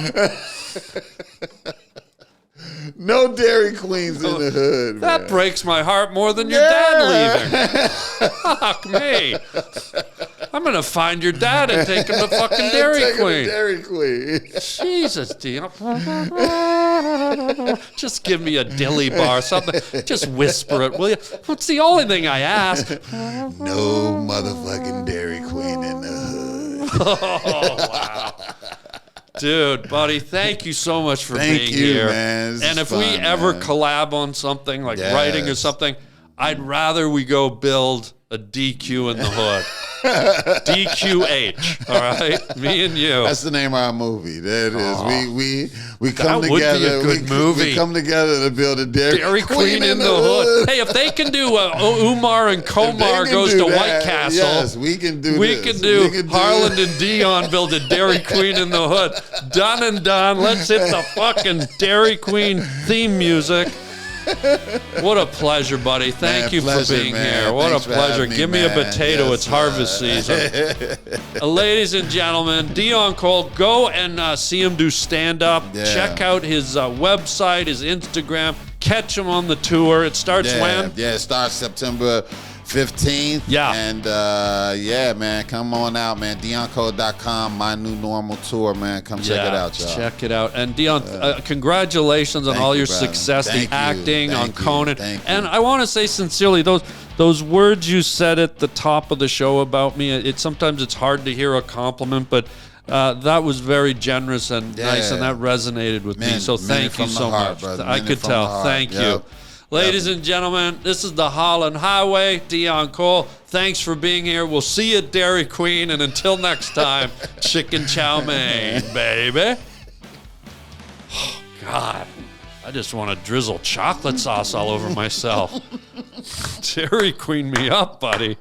No Dairy Queens in the hood. That man. breaks my heart more than your dad leaving. Fuck me. I'm going to find your dad and take him to fucking Dairy Queen. Dairy Queen. Jesus, Deon. Just give me a dilly bar, something. Just whisper it, will you? It's the only thing I ask. No motherfucking Dairy Queen in the hood. Oh, wow. Dude, buddy, thank you so much for being here. Man. And if we ever collab on something like writing or something, I'd rather we go build a DQ in the hood. DQH, all right? Me and you. That's the name of our movie. There it is. We come that together. Would be a good movie. We come together to build a Dairy Queen in the hood. Hey, if they can do Umar and Komar goes to White Castle, yes, we can do we this. Can do Harland and Deon build a Dairy Queen in the hood. Done and done. Let's hit the fucking Dairy Queen theme music. What a pleasure, buddy. Thank you for being here. What a pleasure. Give me a potato. It's harvest season. Ladies and gentlemen, Deon Cole, go and see him do stand-up. Check out his website, his Instagram. Catch him on the tour. It starts when? Yeah, it starts September 15th. Yeah. And, man, come on out, man. DeonCole.com, my new normal tour, man. Come check it out, y'all. Check it out. And Deon, congratulations on all your success, the acting, on Conan. And I want to say sincerely, those words you said at the top of the show about me, sometimes it's hard to hear a compliment, but that was very generous and nice, and that resonated with me. So thank you so much. I could tell. Thank you. Ladies and gentlemen, this is the Harland Highway. Deon Cole, thanks for being here. We'll see you at Dairy Queen, and until next time, chicken chow mein, baby. Oh, God. I just want to drizzle chocolate sauce all over myself. Dairy Queen me up, buddy.